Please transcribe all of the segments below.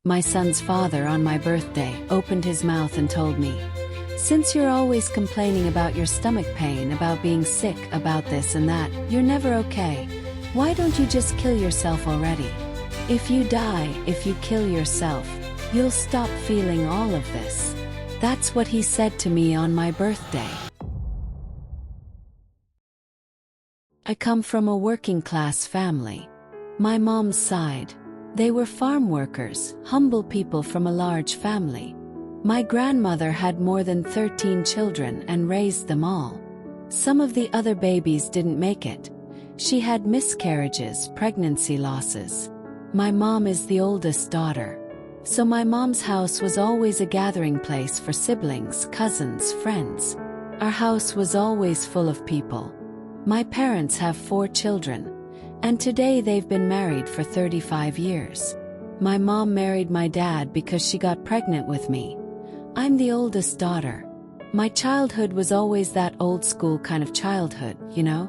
My son's father, on my birthday, opened his mouth and told me, "Since you're always complaining about your stomach pain, about being sick, about this and that, you're never okay. Why don't you just kill yourself already? If you die, if you kill yourself, you'll stop feeling all of this." That's what he said to me on my birthday. I come from a working-class family. My mom's side, they were farm workers, humble people from a large family. My grandmother had more than 13 children and raised them all. Some of the other babies didn't make it. She had miscarriages, pregnancy losses. My mom is the oldest daughter. So my mom's house was always a gathering place for siblings, cousins, friends. Our house was always full of people. My parents have 4 children, and today they've been married for 35 years. My mom married my dad because she got pregnant with me. I'm the oldest daughter. My childhood was always that old school kind of childhood, you know?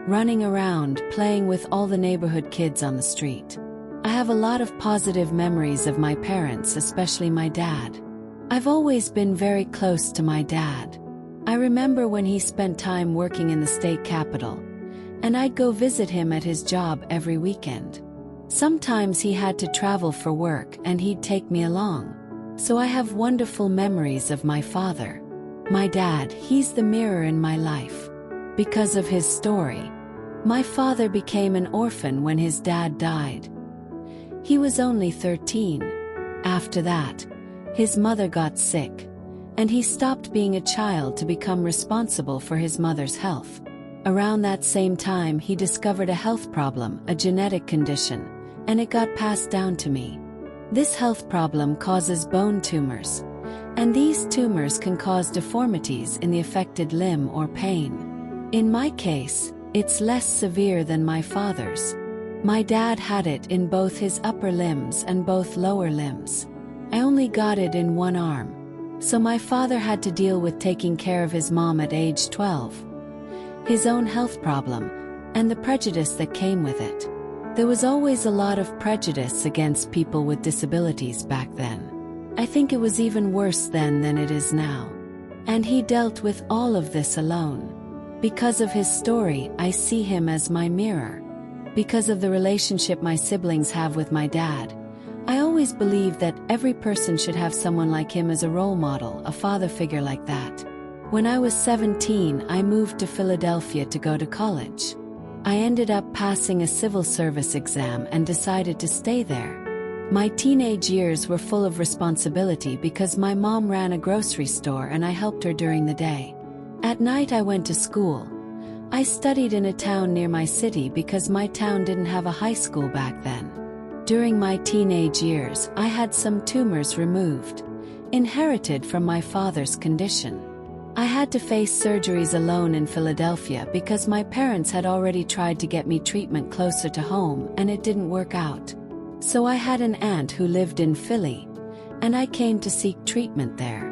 Running around, playing with all the neighborhood kids on the street. I have a lot of positive memories of my parents, especially my dad. I've always been very close to my dad. I remember when he spent time working in the state capitol, and I'd go visit him at his job every weekend. Sometimes he had to travel for work and he'd take me along. So I have wonderful memories of my father. My dad, he's the mirror in my life. Because of his story, my father became an orphan when his dad died. He was only 13. After that, his mother got sick, and he stopped being a child to become responsible for his mother's health. Around that same time, he discovered a health problem, a genetic condition, and it got passed down to me. This health problem causes bone tumors, and these tumors can cause deformities in the affected limb or pain. In my case, it's less severe than my father's. My dad had it in both his upper limbs and both lower limbs. I only got it in one arm. So my father had to deal with taking care of his mom at age 12. His own health problem, and the prejudice that came with it. There was always a lot of prejudice against people with disabilities back then. I think it was even worse then than it is now. And he dealt with all of this alone. Because of his story, I see him as my mirror. Because of the relationship my siblings have with my dad, I always believed that every person should have someone like him as a role model, a father figure like that. When I was 17, I moved to Philadelphia to go to college. I ended up passing a civil service exam and decided to stay there. My teenage years were full of responsibility because my mom ran a grocery store and I helped her during the day. At night I went to school. I studied in a town near my city because my town didn't have a high school back then. During my teenage years, I had some tumors removed, inherited from my father's condition. I had to face surgeries alone in Philadelphia because my parents had already tried to get me treatment closer to home and it didn't work out. So I had an aunt who lived in Philly, and I came to seek treatment there.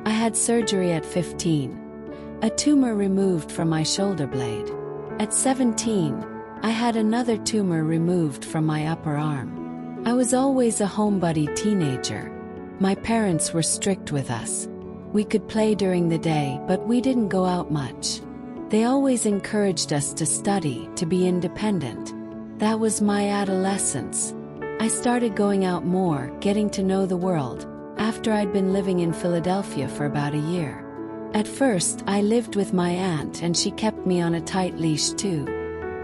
I had surgery at 15. A tumor removed from my shoulder blade. At 17, I had another tumor removed from my upper arm. I was always a homebody teenager. My parents were strict with us. We could play during the day, but we didn't go out much. They always encouraged us to study, to be independent. That was my adolescence. I started going out more, getting to know the world, after I'd been living in Philadelphia for about a year. At first, I lived with my aunt and she kept me on a tight leash too.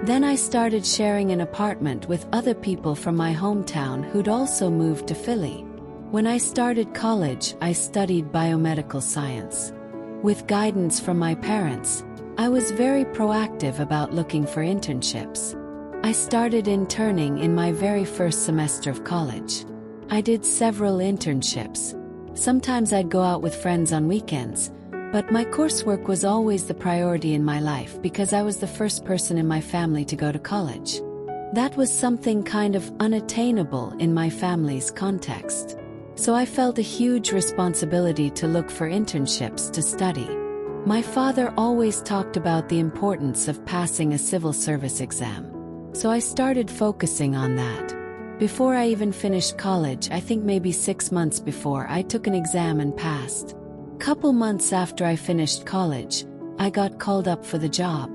Then I started sharing an apartment with other people from my hometown who'd also moved to Philly. When I started college, I studied biomedical science. With guidance from my parents, I was very proactive about looking for internships. I started interning in my very first semester of college. I did several internships. Sometimes I'd go out with friends on weekends, but my coursework was always the priority in my life because I was the first person in my family to go to college. That was something kind of unattainable in my family's context. So I felt a huge responsibility to look for internships to study. My father always talked about the importance of passing a civil service exam. So I started focusing on that. Before I even finished college, I think maybe 6 months before, I took an exam and passed. Couple months after I finished college, I got called up for the job.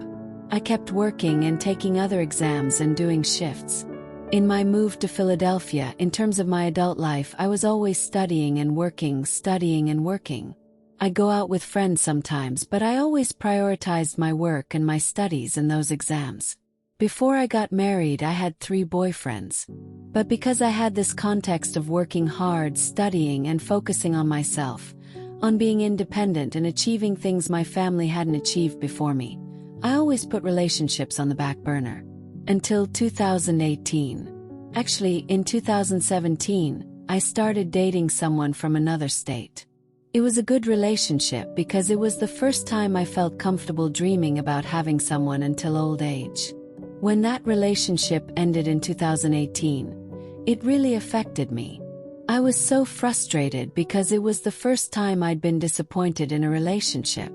I kept working and taking other exams and doing shifts. In my move to Philadelphia, in terms of my adult life, I was always studying and working, studying and working. I'd go out with friends sometimes, but I always prioritized my work and my studies and those exams. Before I got married, I had 3 boyfriends. But because I had this context of working hard, studying and focusing on myself, on being independent and achieving things my family hadn't achieved before me, I always put relationships on the back burner. Until 2018. Actually, in 2017, I started dating someone from another state. It was a good relationship because it was the first time I felt comfortable dreaming about having someone until old age. When that relationship ended in 2018, it really affected me. I was so frustrated because it was the first time I'd been disappointed in a relationship.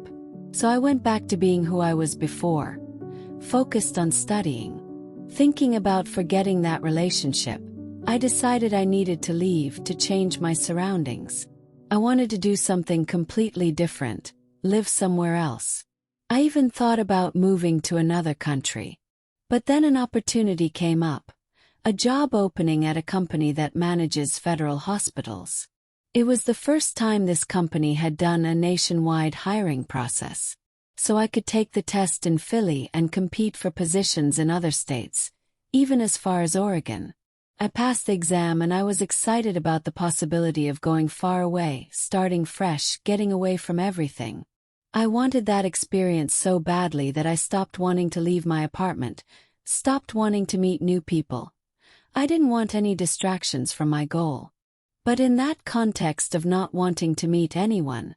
So I went back to being who I was before, focused on studying. Thinking about forgetting that relationship, I decided I needed to leave to change my surroundings. I wanted to do something completely different, live somewhere else. I even thought about moving to another country. But then an opportunity came up, a job opening at a company that manages federal hospitals. It was the first time this company had done a nationwide hiring process. So I could take the test in Philly and compete for positions in other states, even as far as Oregon. I passed the exam and I was excited about the possibility of going far away, starting fresh, getting away from everything. I wanted that experience so badly that I stopped wanting to leave my apartment, stopped wanting to meet new people. I didn't want any distractions from my goal. But in that context of not wanting to meet anyone,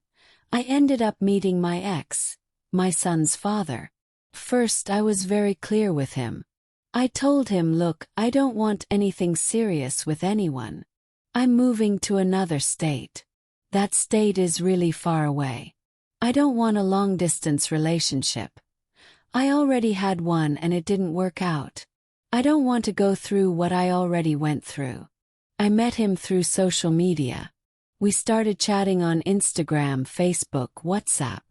I ended up meeting my ex, my son's father. First, I was very clear with him. I told him, look, I don't want anything serious with anyone. I'm moving to another state. That state is really far away. I don't want a long-distance relationship. I already had one and it didn't work out. I don't want to go through what I already went through. I met him through social media. We started chatting on Instagram, Facebook, WhatsApp.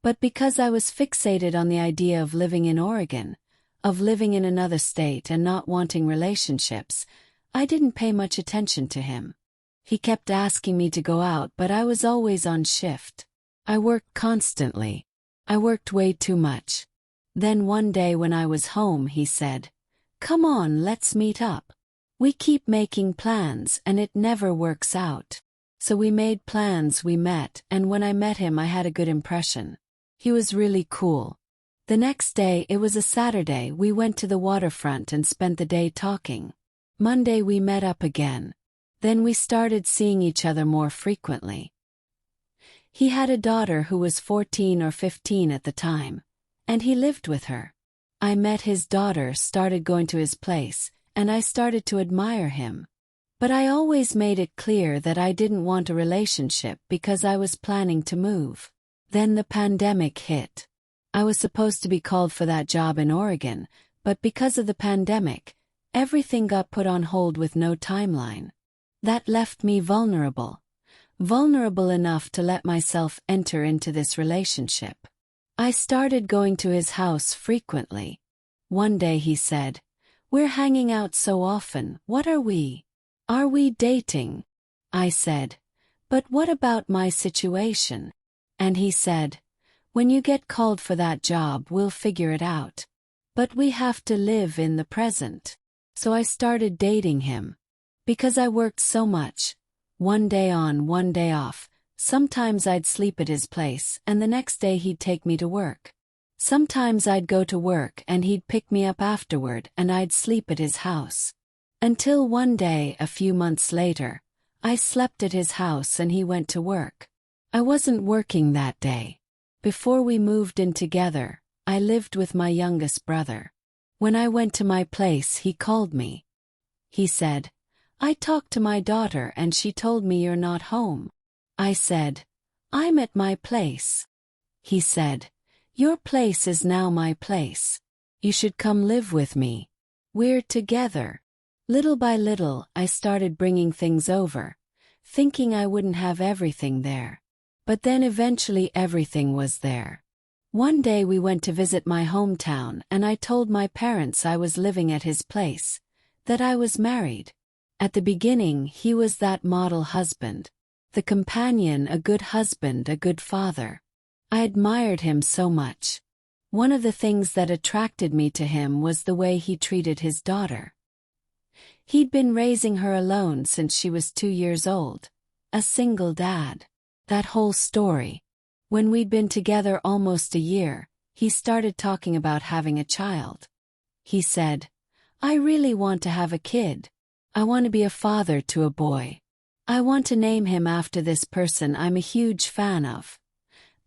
But because I was fixated on the idea of living in Oregon, of living in another state and not wanting relationships, I didn't pay much attention to him. He kept asking me to go out, but I was always on shift. I worked constantly. I worked way too much. Then one day when I was home, he said, "Come on, let's meet up. We keep making plans and it never works out." So we made plans, we met, and when I met him I had a good impression. He was really cool. The next day, it was a Saturday, we went to the waterfront and spent the day talking. Monday we met up again. Then we started seeing each other more frequently. He had a daughter who was 14 or 15 at the time, and he lived with her. I met his daughter, started going to his place, and I started to admire him. But I always made it clear that I didn't want a relationship because I was planning to move. Then the pandemic hit. I was supposed to be called for that job in Oregon, but because of the pandemic, everything got put on hold with no timeline. That left me vulnerable. Vulnerable enough to let myself enter into this relationship. I started going to his house frequently. One day he said, "We're hanging out so often, what are we? Are we dating?" I said, "But what about my situation?" And he said, "When you get called for that job, we'll figure it out. But we have to live in the present." So I started dating him. Because I worked so much, one day on, one day off, sometimes I'd sleep at his place and the next day he'd take me to work. Sometimes I'd go to work and he'd pick me up afterward and I'd sleep at his house. Until one day, a few months later, I slept at his house and he went to work. I wasn't working that day. Before we moved in together, I lived with my youngest brother. When I went to my place, he called me. He said, "I talked to my daughter and she told me you're not home." I said, "I'm at my place." He said, "Your place is now my place. You should come live with me. We're together." Little by little, I started bringing things over, thinking I wouldn't have everything there. But then eventually everything was there. One day we went to visit my hometown and I told my parents I was living at his place, that I was married. At the beginning he was that model husband, the companion, a good husband, a good father. I admired him so much. One of the things that attracted me to him was the way he treated his daughter. He'd been raising her alone since she was 2 years old, a single dad. That whole story. When we'd been together almost a year, he started talking about having a child. He said, "I really want to have a kid. I want to be a father to a boy. I want to name him after this person I'm a huge fan of.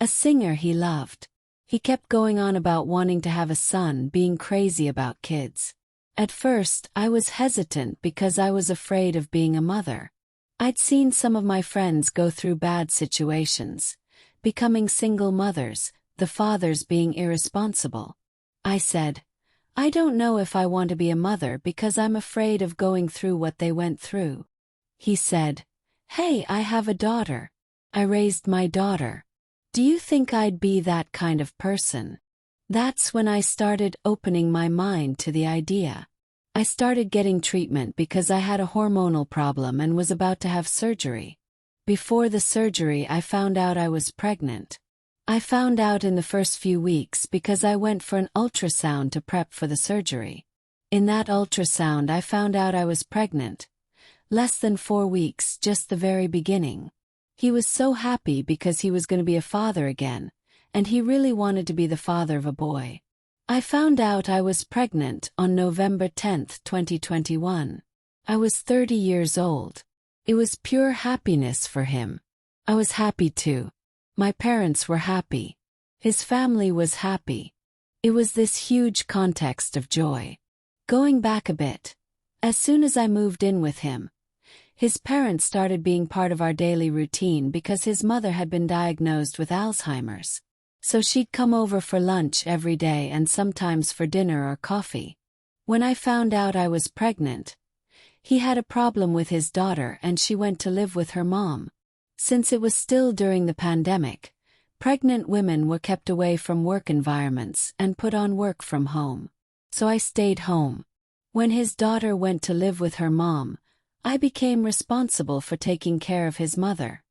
A singer he loved." He kept going on about wanting to have a son, being crazy about kids. At first, I was hesitant because I was afraid of being a mother. I'd seen some of my friends go through bad situations, becoming single mothers, the fathers being irresponsible. I said, "I don't know if I want to be a mother because I'm afraid of going through what they went through." He said, "Hey, I have a daughter. I raised my daughter. Do you think I'd be that kind of person?" That's when I started opening my mind to the idea. I started getting treatment because I had a hormonal problem and was about to have surgery. Before the surgery, I found out I was pregnant. I found out in the first few weeks because I went for an ultrasound to prep for the surgery. In that ultrasound, I found out I was pregnant. Less than 4 weeks, just the very beginning. He was so happy because he was going to be a father again, and he really wanted to be the father of a boy. I found out I was pregnant on November 10th, 2021. I was 30 years old. It was pure happiness for him. I was happy too. My parents were happy. His family was happy. It was this huge context of joy. Going back a bit, as soon as I moved in with him, his parents started being part of our daily routine because his mother had been diagnosed with Alzheimer's. So she'd come over for lunch every day and sometimes for dinner or coffee. When I found out I was pregnant, he had a problem with his daughter and she went to live with her mom. Since it was still during the pandemic, pregnant women were kept away from work environments and put on work from home. So I stayed home. When his daughter went to live with her mom, I became responsible for taking care of his mother,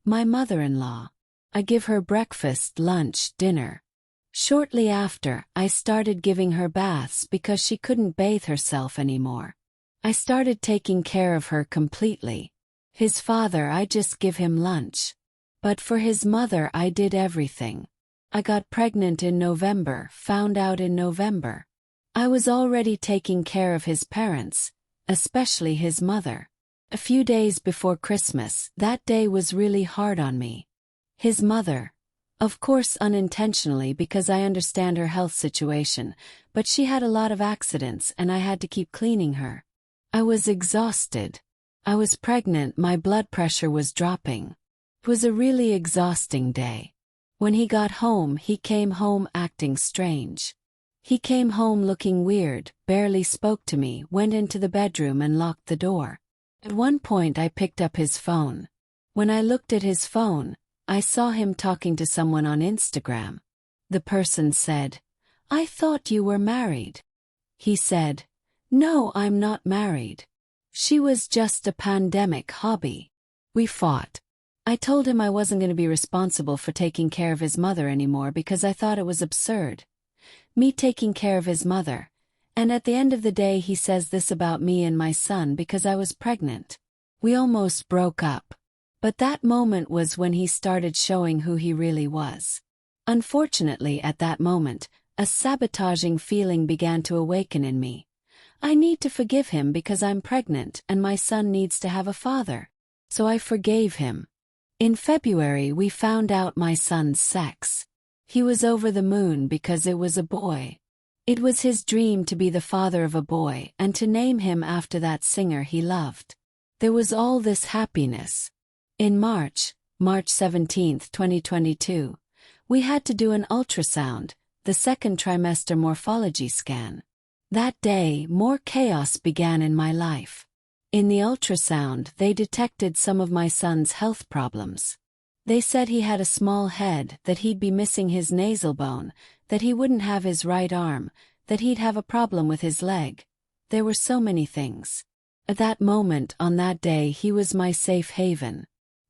my mother-in-law. I give her breakfast, lunch, dinner. Shortly after, I started giving her baths because she couldn't bathe herself anymore. I started taking care of her completely. His father, I just give him lunch. But for his mother, I did everything. I got pregnant in November, found out in November. I was already taking care of his parents, especially his mother. A few days before Christmas, that day was really hard on me. His mother, of course unintentionally because I understand her health situation, but she had a lot of accidents and I had to keep cleaning her. I was exhausted. I was pregnant, my blood pressure was dropping. It was a really exhausting day. When he got home, he came home acting strange. He came home looking weird, barely spoke to me, went into the bedroom and locked the door. At one point I picked up his phone. When I looked at his phone, I saw him talking to someone on Instagram. The person said, "I thought you were married." He said, "No, I'm not married. She was just a pandemic hobby." We fought. I told him I wasn't going to be responsible for taking care of his mother anymore because I thought it was absurd. Me taking care of his mother. And at the end of the day he says this about me and my son because I was pregnant. We almost broke up. But that moment was when he started showing who he really was. Unfortunately, at that moment, a sabotaging feeling began to awaken in me. I need to forgive him because I'm pregnant and my son needs to have a father. So I forgave him. In February, we found out my son's sex. He was over the moon because it was a boy. It was his dream to be the father of a boy and to name him after that singer he loved. There was all this happiness. In March 17th, 2022, we had to do an ultrasound, the second trimester morphology scan. That day, more chaos began in my life. In the ultrasound, they detected some of my son's health problems. They said he had a small head, that he'd be missing his nasal bone, that he wouldn't have his right arm, that he'd have a problem with his leg. There were so many things. At that moment on that day he was my safe haven.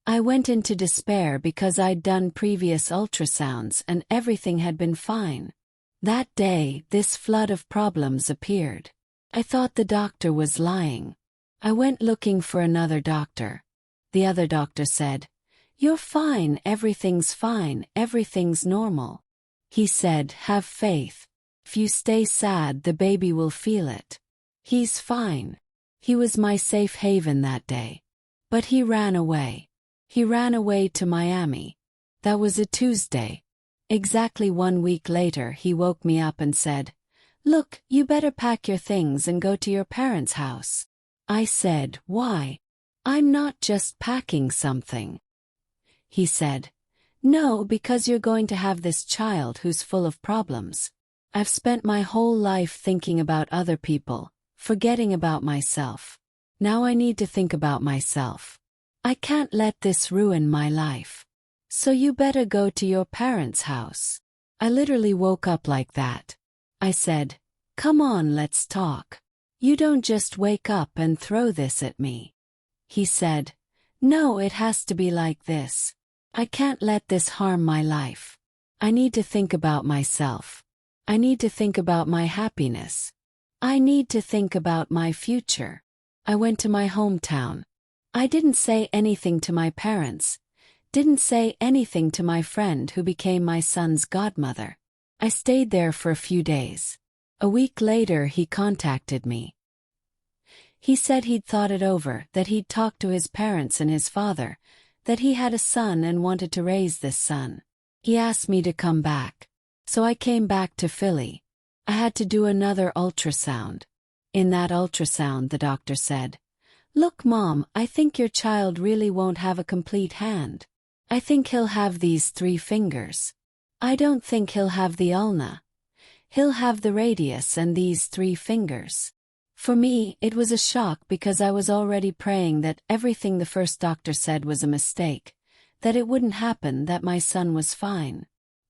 I went into despair because I'd done previous ultrasounds and everything had been fine. That day, this flood of problems appeared. I thought the doctor was lying. I went looking for another doctor. The other doctor said, "You're fine, everything's normal." He said, "Have faith. If you stay sad, the baby will feel it. He's fine." He was my safe haven that day. But he ran away. He ran away to Miami. That was a Tuesday. Exactly 1 week later he woke me up and said, "Look, you better pack your things and go to your parents' house." I said, "Why? I'm not just packing something." He said, "No, because you're going to have this child who's full of problems. I've spent my whole life thinking about other people, forgetting about myself. Now I need to think about myself. I can't let this ruin my life. So you better go to your parents' house." I literally woke up like that. I said, "Come on, let's talk. You don't just wake up and throw this at me." He said, "No, it has to be like this. I can't let this harm my life. I need to think about myself. I need to think about my happiness. I need to think about my future." I went to my hometown. I didn't say anything to my parents, didn't say anything to my friend who became my son's godmother. I stayed there for a few days. A week later he contacted me. He said he'd thought it over, that he'd talked to his parents and his father, that he had a son and wanted to raise this son. He asked me to come back. So I came back to Philly. I had to do another ultrasound. In that ultrasound the doctor said, "Look, Mom, I think your child really won't have a complete hand. I think he'll have these 3 fingers. I don't think he'll have the ulna. He'll have the radius and these 3 fingers." For me, it was a shock because I was already praying that everything the first doctor said was a mistake, that it wouldn't happen, that my son was fine.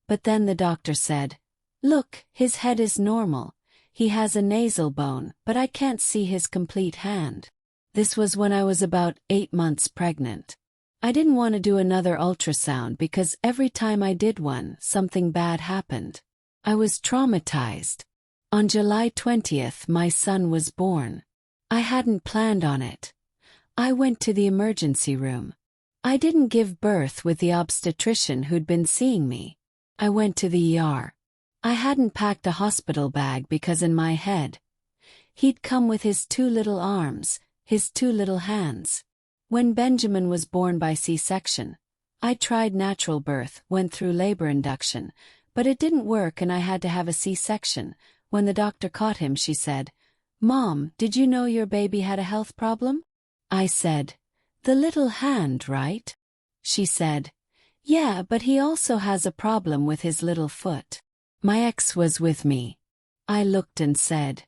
But then the doctor said, "Look, his head is normal. He has a nasal bone, but I can't see his complete hand." This was when I was about 8 months pregnant. I didn't want to do another ultrasound because every time I did one, something bad happened. I was traumatized. On July 20th, my son was born. I hadn't planned on it. I went to the emergency room. I didn't give birth with the obstetrician who'd been seeing me. I went to the ER. I hadn't packed a hospital bag because in my head, he'd come with his 2 little arms, his 2 little hands. When Benjamin was born by C-section, I tried natural birth, went through labor induction, but it didn't work and I had to have a C-section. When the doctor caught him, she said, "Mom, did you know your baby had a health problem?" I said, "The little hand, right?" She said, "Yeah, but he also has a problem with his little foot." My ex was with me. I looked and said,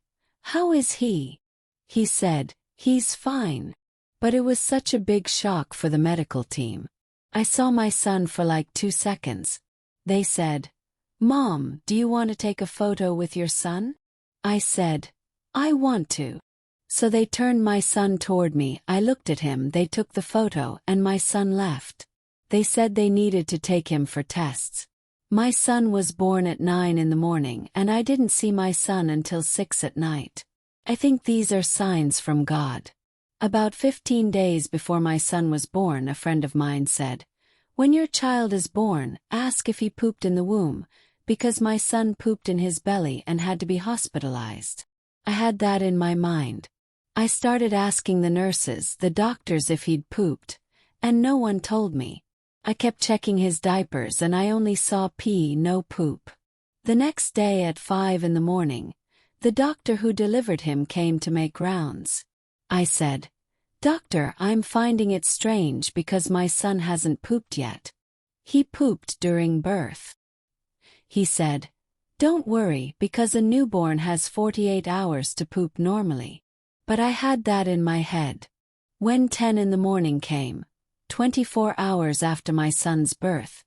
"How is he?" He said, "He's fine." But it was such a big shock for the medical team. I saw my son for like 2 seconds. They said, "Mom, do you want to take a photo with your son?" I said, "I want to." So they turned my son toward me, I looked at him, they took the photo, and my son left. They said they needed to take him for tests. My son was born at 9 in the morning and I didn't see my son until 6 at night. I think these are signs from God. About 15 days before my son was born, a friend of mine said, "When your child is born, ask if he pooped in the womb, because my son pooped in his belly and had to be hospitalized." I had that in my mind. I started asking the nurses, the doctors, if he'd pooped, and no one told me. I kept checking his diapers and I only saw pee, no poop. The next day at 5 in the morning, the doctor who delivered him came to make rounds. I said, "Doctor, I'm finding it strange because my son hasn't pooped yet. He pooped during birth." He said, Don't worry, because a newborn has 48 hours to poop normally. But I had that in my head. When 10 in the morning came, 24 hours after my son's birth,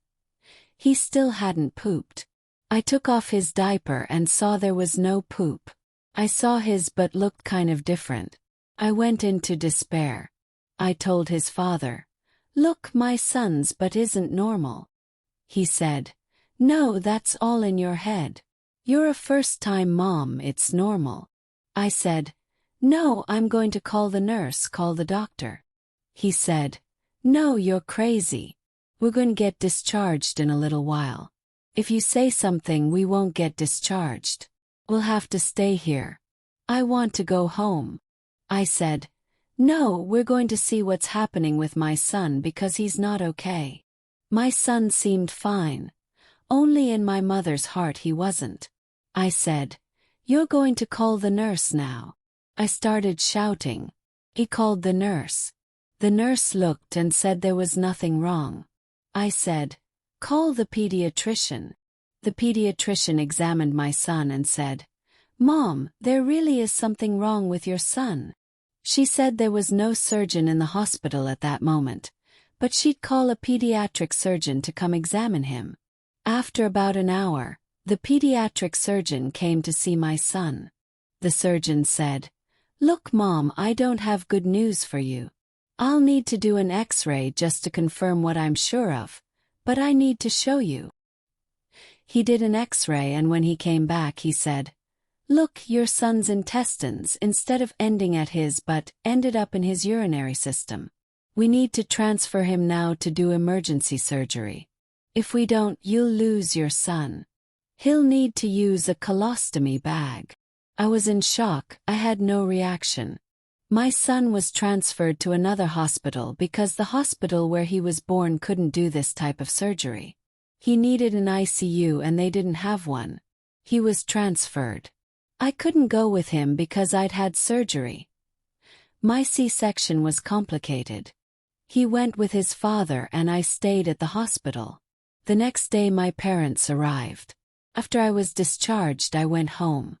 he still hadn't pooped. I took off his diaper and saw there was no poop. I saw his but looked kind of different. I went into despair. I told his father, "Look, my son's but isn't normal." He said, "No, that's all in your head. You're a first-time mom, it's normal." I said, "No, I'm going to call the nurse, call the doctor." He said, "No, you're crazy. We're going to get discharged in a little while. If you say something, we won't get discharged. We'll have to stay here. I want to go home." I said, "No, we're going to see what's happening with my son because he's not okay. My son seemed fine. Only in my mother's heart he wasn't." I said, "You're going to call the nurse now." I started shouting. He called the nurse. The nurse looked and said there was nothing wrong. I said, "Call the pediatrician." The pediatrician examined my son and said, "Mom, there really is something wrong with your son." She said there was no surgeon in the hospital at that moment, but she'd call a pediatric surgeon to come examine him. After about an hour, the pediatric surgeon came to see my son. The surgeon said, "Look, Mom, I don't have good news for you. I'll need to do an X-ray just to confirm what I'm sure of, but I need to show you." He did an X-ray, and when he came back he said, "Look, your son's intestines, instead of ending at his butt, ended up in his urinary system. We need to transfer him now to do emergency surgery. If we don't, you'll lose your son. He'll need to use a colostomy bag." I was in shock. I had no reaction. My son was transferred to another hospital because the hospital where he was born couldn't do this type of surgery. He needed an ICU and they didn't have one. He was transferred. I couldn't go with him because I'd had surgery. My C-section was complicated. He went with his father and I stayed at the hospital. The next day my parents arrived. After I was discharged, I went home.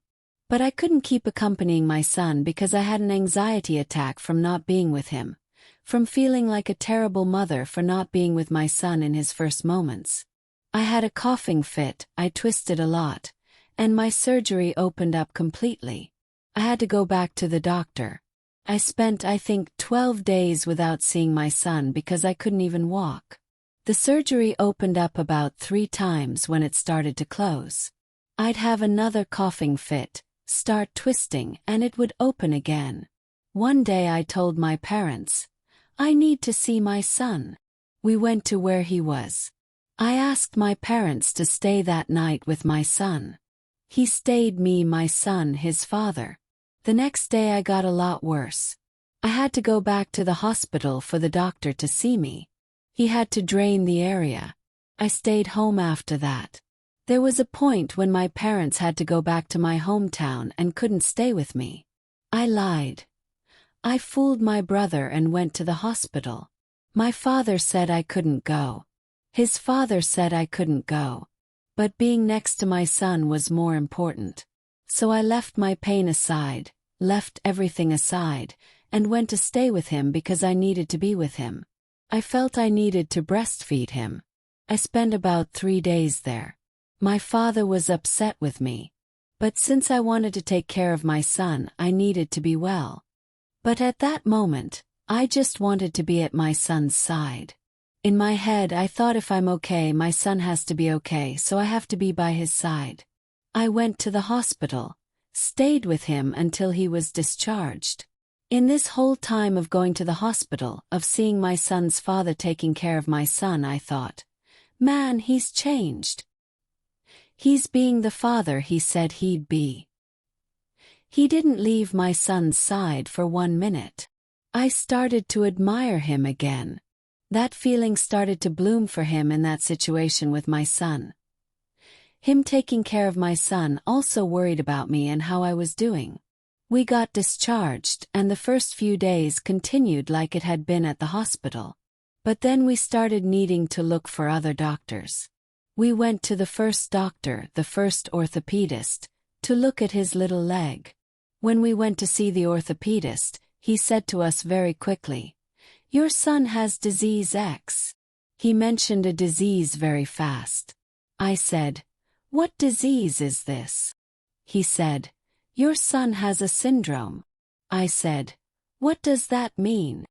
But I couldn't keep accompanying my son because I had an anxiety attack from not being with him, from feeling like a terrible mother for not being with my son in his first moments. I had a coughing fit, I twisted a lot, and my surgery opened up completely. I had to go back to the doctor. I spent, I think, 12 days without seeing my son because I couldn't even walk. The surgery opened up about 3 times when it started to close. I'd have another coughing fit, start twisting, and it would open again. One day I told my parents, "I need to see my son." We went to where he was. I asked my parents to stay that night with my son. He stayed, me, my son, his father. The next day I got a lot worse. I had to go back to the hospital for the doctor to see me. He had to drain the area. I stayed home after that. There was a point when my parents had to go back to my hometown and couldn't stay with me. I lied. I fooled my brother and went to the hospital. My father said I couldn't go. His father said I couldn't go. But being next to my son was more important. So I left my pain aside, left everything aside, and went to stay with him because I needed to be with him. I felt I needed to breastfeed him. I spent about 3 days there. My father was upset with me. But since I wanted to take care of my son, I needed to be well. But at that moment, I just wanted to be at my son's side. In my head I thought if I'm okay, my son has to be okay, so I have to be by his side. I went to the hospital, stayed with him until he was discharged. In this whole time of going to the hospital, of seeing my son's father taking care of my son, I thought, man, he's changed. He's being the father he said he'd be. He didn't leave my son's side for 1 minute. I started to admire him again. That feeling started to bloom for him in that situation with my son. Him taking care of my son also worried about me and how I was doing. We got discharged, and the first few days continued like it had been at the hospital. But then we started needing to look for other doctors. We went to the first doctor, the first orthopedist, to look at his little leg. When we went to see the orthopedist, he said to us very quickly, "Your son has disease X." He mentioned a disease very fast. I said, "What disease is this?" He said, "Your son has a syndrome." I said, "What does that mean?"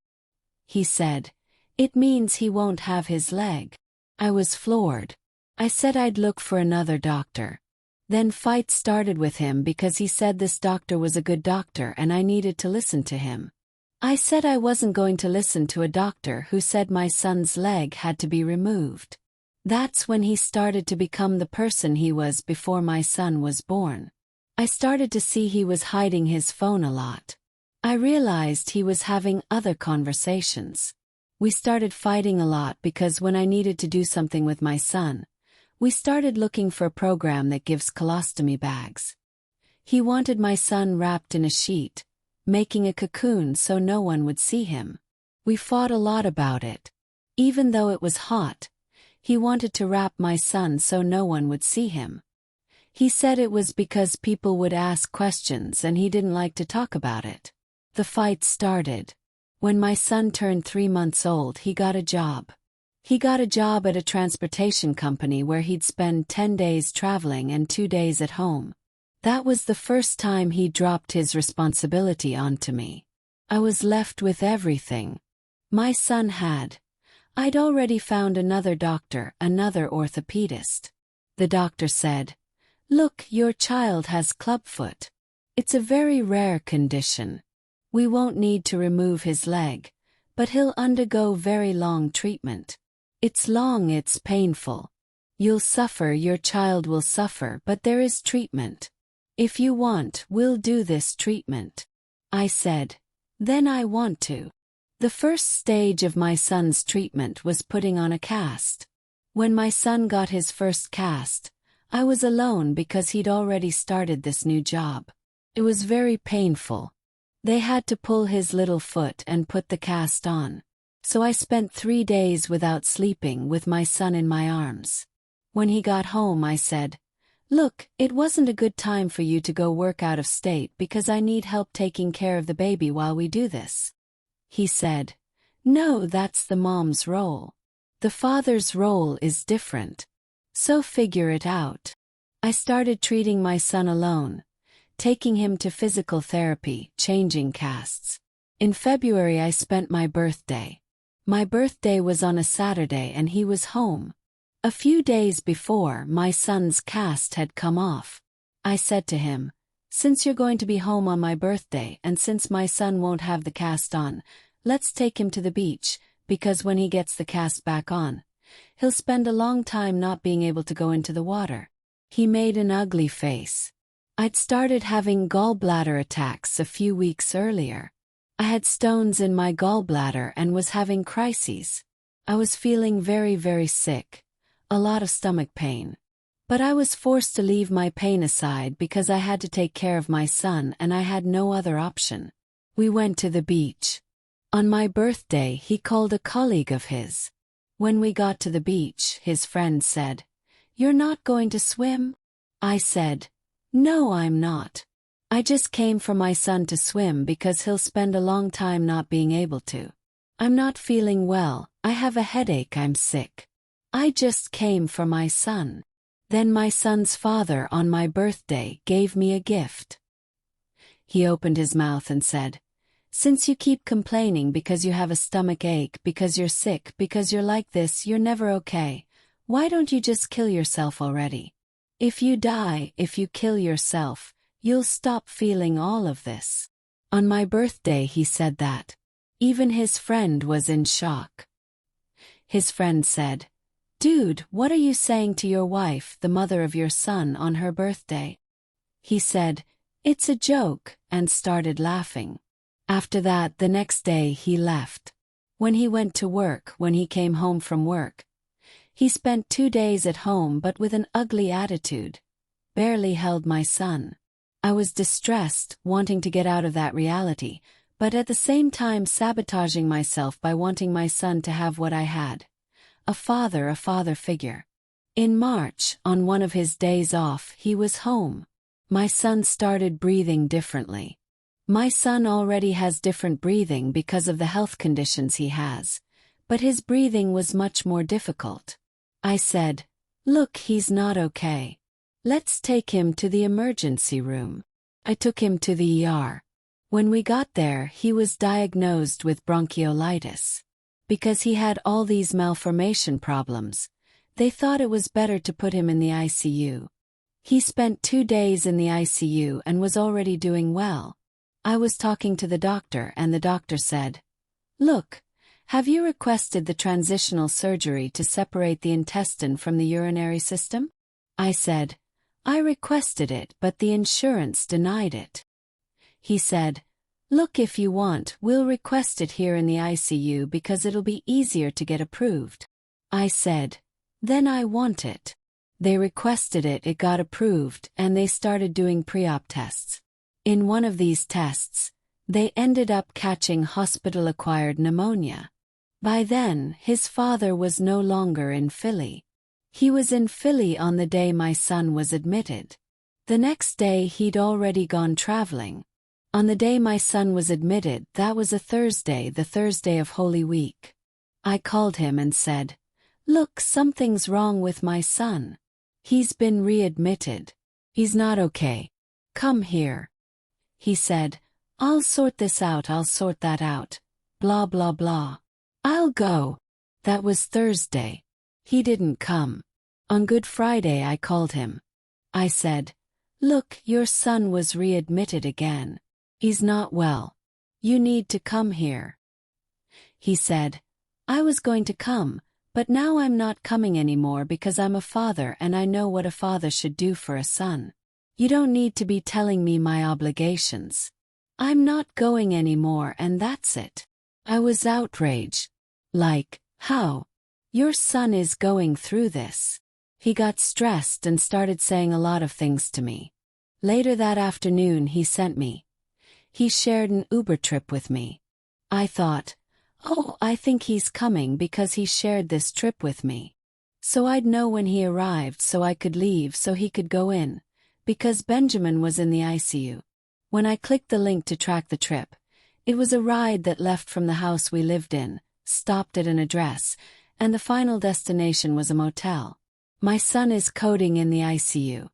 He said, "It means he won't have his leg." I was floored. I said I'd look for another doctor. Then fight started with him because he said this doctor was a good doctor and I needed to listen to him. I said I wasn't going to listen to a doctor who said my son's leg had to be removed. That's when he started to become the person he was before my son was born. I started to see he was hiding his phone a lot. I realized he was having other conversations. We started fighting a lot because when I needed to do something with my son, we started looking for a program that gives colostomy bags. He wanted my son wrapped in a sheet, making a cocoon so no one would see him. We fought a lot about it. Even though it was hot, he wanted to wrap my son so no one would see him. He said it was because people would ask questions and he didn't like to talk about it. The fight started. When my son turned 3 months old, he got a job. He got a job at a transportation company where he'd spend 10 days traveling and 2 days at home. That was the first time he dropped his responsibility onto me. I was left with everything. My son had. I'd already found another doctor, another orthopedist. The doctor said, "Look, your child has clubfoot. It's a very rare condition. We won't need to remove his leg, but he'll undergo very long treatment. It's long, it's painful. You'll suffer, your child will suffer, but there is treatment. If you want, we'll do this treatment." I said, "Then I want to." The first stage of my son's treatment was putting on a cast. When my son got his first cast, I was alone because he'd already started this new job. It was very painful. They had to pull his little foot and put the cast on. So I spent 3 days without sleeping with my son in my arms. When he got home, I said, "Look, it wasn't a good time for you to go work out of state because I need help taking care of the baby while we do this." He said, "No, that's the mom's role. The father's role is different. So figure it out." I started treating my son alone, taking him to physical therapy, changing casts. In February I spent my birthday. My birthday was on a Saturday and he was home. A few days before, my son's cast had come off. I said to him, "Since you're going to be home on my birthday and since my son won't have the cast on, let's take him to the beach, because when he gets the cast back on, he'll spend a long time not being able to go into the water." He made an ugly face. I'd started having gallbladder attacks a few weeks earlier. I had stones in my gallbladder and was having crises. I was feeling very, very sick, a lot of stomach pain. But I was forced to leave my pain aside because I had to take care of my son and I had no other option. We went to the beach. On my birthday, he called a colleague of his. When we got to the beach, his friend said, "You're not going to swim?" I said, "No, I'm not. I just came for my son to swim because he'll spend a long time not being able to. I'm not feeling well, I have a headache, I'm sick. I just came for my son." Then my son's father on my birthday gave me a gift. He opened his mouth and said, "Since you keep complaining because you have a stomach ache, because you're sick, because you're like this, you're never okay, why don't you just kill yourself already? If you die, if you kill yourself, you'll stop feeling all of this." On my birthday he said that. Even his friend was in shock. His friend said, "Dude, what are you saying to your wife, the mother of your son, on her birthday?" He said, "It's a joke," and started laughing. After that, the next day he left. When he went to work, when he came home from work, he spent 2 days at home but with an ugly attitude. Barely held my son. I was distressed, wanting to get out of that reality, but at the same time sabotaging myself by wanting my son to have what I had. A father figure. In March, on one of his days off, he was home. My son started breathing differently. My son already has different breathing because of the health conditions he has, but his breathing was much more difficult. I said, "Look, he's not okay. Let's take him to the emergency room." I took him to the ER. When we got there, he was diagnosed with bronchiolitis. Because he had all these malformation problems, they thought it was better to put him in the ICU. He spent 2 days in the ICU and was already doing well. I was talking to the doctor and the doctor said, "Look, have you requested the transitional surgery to separate the intestine from the urinary system?" I said, "I requested it, but the insurance denied it." He said, "Look, if you want, we'll request it here in the ICU because it'll be easier to get approved." I said, "Then I want it." They requested it, it got approved, and they started doing pre-op tests. In one of these tests, they ended up catching hospital-acquired pneumonia. By then, his father was no longer in Philly. He was in Philly on the day my son was admitted. The next day he'd already gone traveling. On the day my son was admitted, that was a Thursday, the Thursday of Holy Week. I called him and said, "Look, something's wrong with my son. He's been readmitted. He's not okay. Come here." He said, "I'll sort this out, I'll sort that out. Blah blah blah. I'll go." That was Thursday. He didn't come. On Good Friday I called him. I said, "Look, your son was readmitted again. He's not well. You need to come here." He said, "I was going to come, but now I'm not coming anymore because I'm a father and I know what a father should do for a son. You don't need to be telling me my obligations. I'm not going anymore and that's it." I was outraged. Like, how? Your son is going through this. He got stressed and started saying a lot of things to me. Later that afternoon he shared an Uber trip with me. I thought, oh, I think he's coming because he shared this trip with me. So I'd know when he arrived so I could leave so he could go in, because Benjamin was in the ICU. When I clicked the link to track the trip, it was a ride that left from the house we lived in, stopped at an address, and the final destination was a motel. My son is coding in the ICU.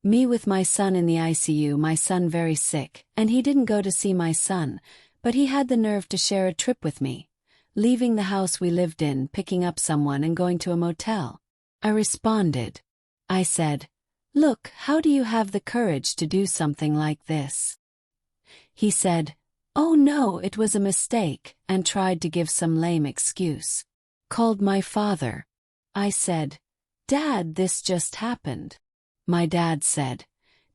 Me with my son in the ICU, my son very sick, and he didn't go to see my son, but he had the nerve to share a trip with me, leaving the house we lived in, picking up someone and going to a motel. I responded. I said, "Look, how do you have the courage to do something like this?" He said, "Oh no, it was a mistake," and tried to give some lame excuse. Called my father. I said, "Dad, this just happened." My dad said,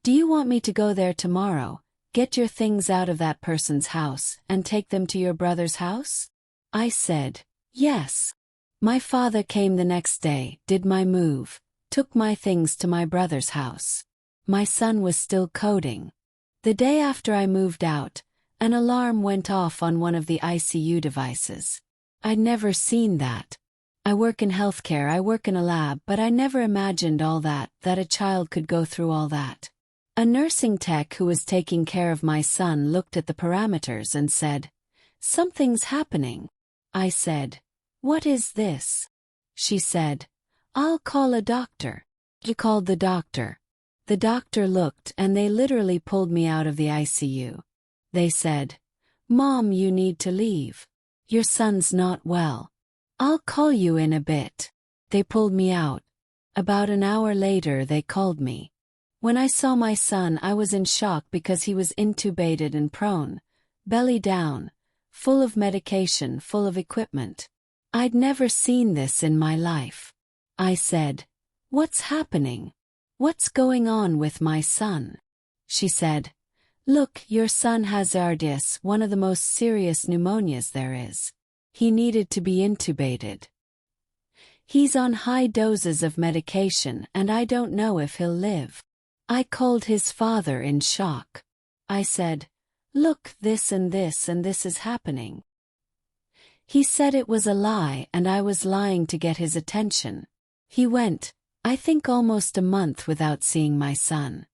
"Do you want me to go there tomorrow, get your things out of that person's house, and take them to your brother's house?" I said, "Yes." My father came the next day, did my move, took my things to my brother's house. My son was still coding. The day after I moved out, an alarm went off on one of the ICU devices. I'd never seen that. I work in healthcare, I work in a lab, but I never imagined all that a child could go through all that. A nursing tech who was taking care of my son looked at the parameters and said, "Something's happening." I said, "What is this?" She said, "I'll call a doctor." She called the doctor. The doctor looked and they literally pulled me out of the ICU. They said, "Mom, you need to leave. Your son's not well. I'll call you in a bit." They pulled me out. About an hour later they called me. When I saw my son I was in shock because he was intubated and prone, belly down, full of medication, full of equipment. I'd never seen this in my life. I said, "What's happening? What's going on with my son?" She said, "Look, your son has ARDS, one of the most serious pneumonias there is. He needed to be intubated. He's on high doses of medication and I don't know if he'll live." I called his father in shock. I said, "Look, this and this and this is happening." He said it was a lie and I was lying to get his attention. He went, I think almost a month without seeing my son.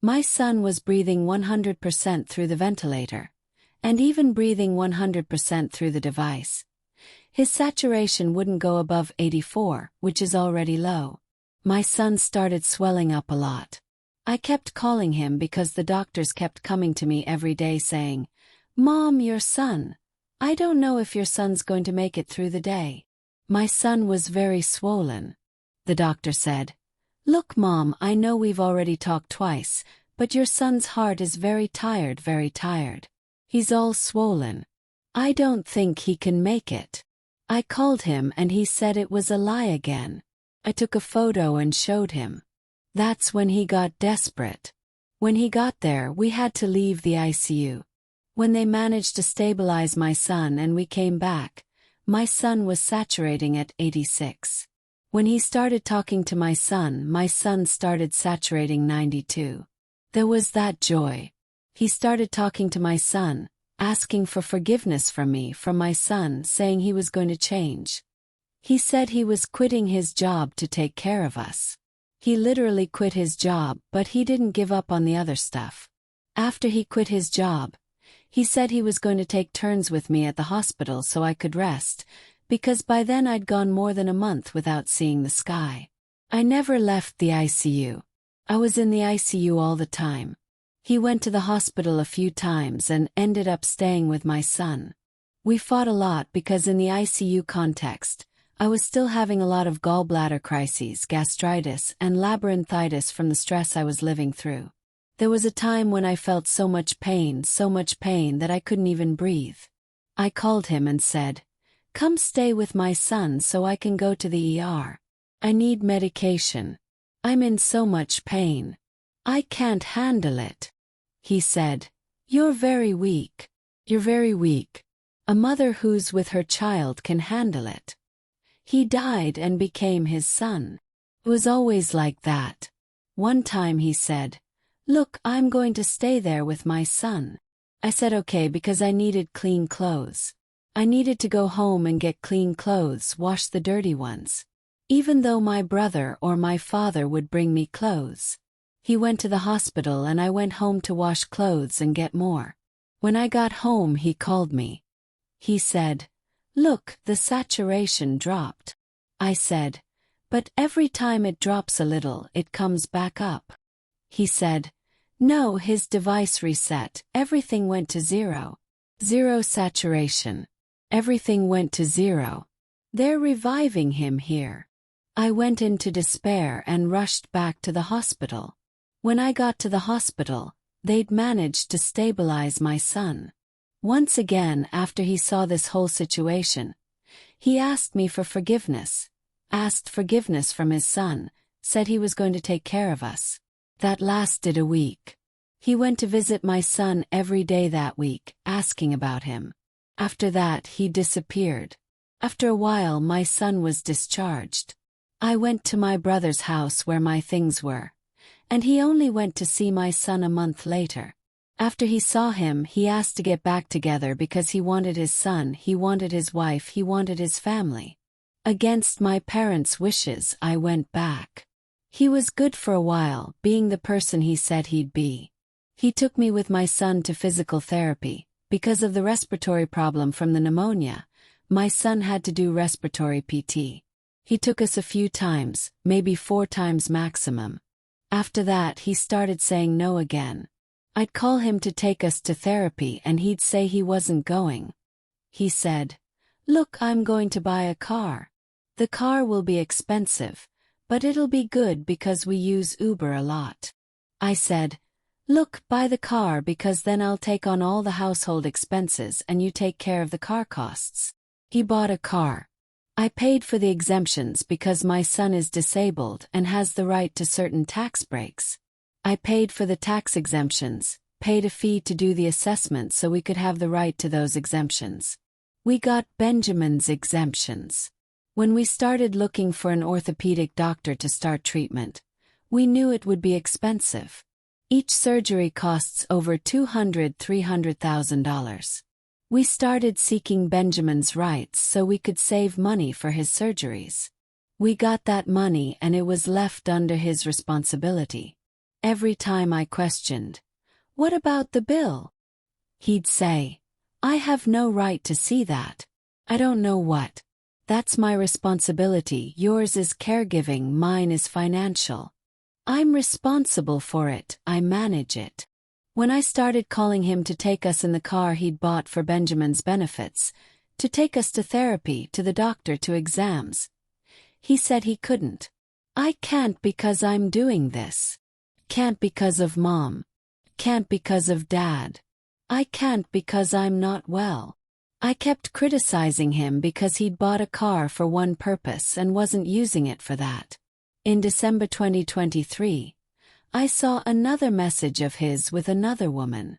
My son was breathing 100% through the ventilator, and even breathing 100% through the device. His saturation wouldn't go above 84, which is already low. My son started swelling up a lot. I kept calling him because the doctors kept coming to me every day saying, "Mom, your son. I don't know if your son's going to make it through the day." My son was very swollen. The doctor said, "Look, Mom, I know we've already talked twice, but your son's heart is very tired, very tired. He's all swollen. I don't think he can make it." I called him and he said it was a lie again. I took a photo and showed him. That's when he got desperate. When he got there, we had to leave the ICU. When they managed to stabilize my son and we came back, my son was saturating at 86. When he started talking to my son started saturating 92. There was that joy. He started talking to my son, asking for forgiveness from me, from my son, saying he was going to change. He said he was quitting his job to take care of us. He literally quit his job, but he didn't give up on the other stuff. After he quit his job, he said he was going to take turns with me at the hospital so I could rest, because by then I'd gone more than a month without seeing the sky. I never left the ICU. I was in the ICU all the time. He went to the hospital a few times and ended up staying with my son. We fought a lot because in the ICU context, I was still having a lot of gallbladder crises, gastritis, and labyrinthitis from the stress I was living through. There was a time when I felt so much pain that I couldn't even breathe. I called him and said, "Come stay with my son so I can go to the ER. I need medication. I'm in so much pain. I can't handle it." He said, "You're very weak. You're very weak. A mother who's with her child can handle it." He died and became his son. It was always like that. One time he said, "Look, I'm going to stay there with my son." I said okay because I needed clean clothes. I needed to go home and get clean clothes, wash the dirty ones. Even though my brother or my father would bring me clothes. He went to the hospital and I went home to wash clothes and get more. When I got home he called me. He said, "Look, the saturation dropped." I said, "But every time it drops a little, it comes back up." He said, "No, his device reset, everything went to zero. Zero saturation. Everything went to zero. They're reviving him here." I went into despair and rushed back to the hospital. When I got to the hospital, they'd managed to stabilize my son. Once again, after he saw this whole situation, he asked me for forgiveness, asked forgiveness from his son, said he was going to take care of us. That lasted a week. He went to visit my son every day that week, asking about him. After that, he disappeared. After a while, my son was discharged. I went to my brother's house where my things were, and he only went to see my son a month later. After he saw him, he asked to get back together because he wanted his son, he wanted his wife, he wanted his family. Against my parents' wishes, I went back. He was good for a while, being the person he said he'd be. He took me with my son to physical therapy. Because of the respiratory problem from the pneumonia, my son had to do respiratory PT. He took us a few times, maybe 4 times maximum. After that, he started saying no again. I'd call him to take us to therapy and he'd say he wasn't going. He said, "Look, I'm going to buy a car. The car will be expensive, but it'll be good because we use Uber a lot." I said, "Look, buy the car because then I'll take on all the household expenses and you take care of the car costs." He bought a car. I paid for the exemptions because my son is disabled and has the right to certain tax breaks. I paid for the tax exemptions, paid a fee to do the assessment so we could have the right to those exemptions. We got Benjamin's exemptions. When we started looking for an orthopedic doctor to start treatment, we knew it would be expensive. Each surgery costs over $200,000–300,000. We started seeking Benjamin's rights so we could save money for his surgeries. We got that money and it was left under his responsibility. Every time I questioned, "What about the bill?" he'd say, "I have no right to see that. I don't know what. That's my responsibility. Yours is caregiving, mine is financial. I'm responsible for it, I manage it." When I started calling him to take us in the car he'd bought for Benjamin's benefits, to take us to therapy, to the doctor, to exams, he said he couldn't. "I can't because I'm doing this. Can't because of Mom. Can't because of Dad. I can't because I'm not well." I kept criticizing him because he'd bought a car for one purpose and wasn't using it for that. In December 2023, I saw another message of his with another woman.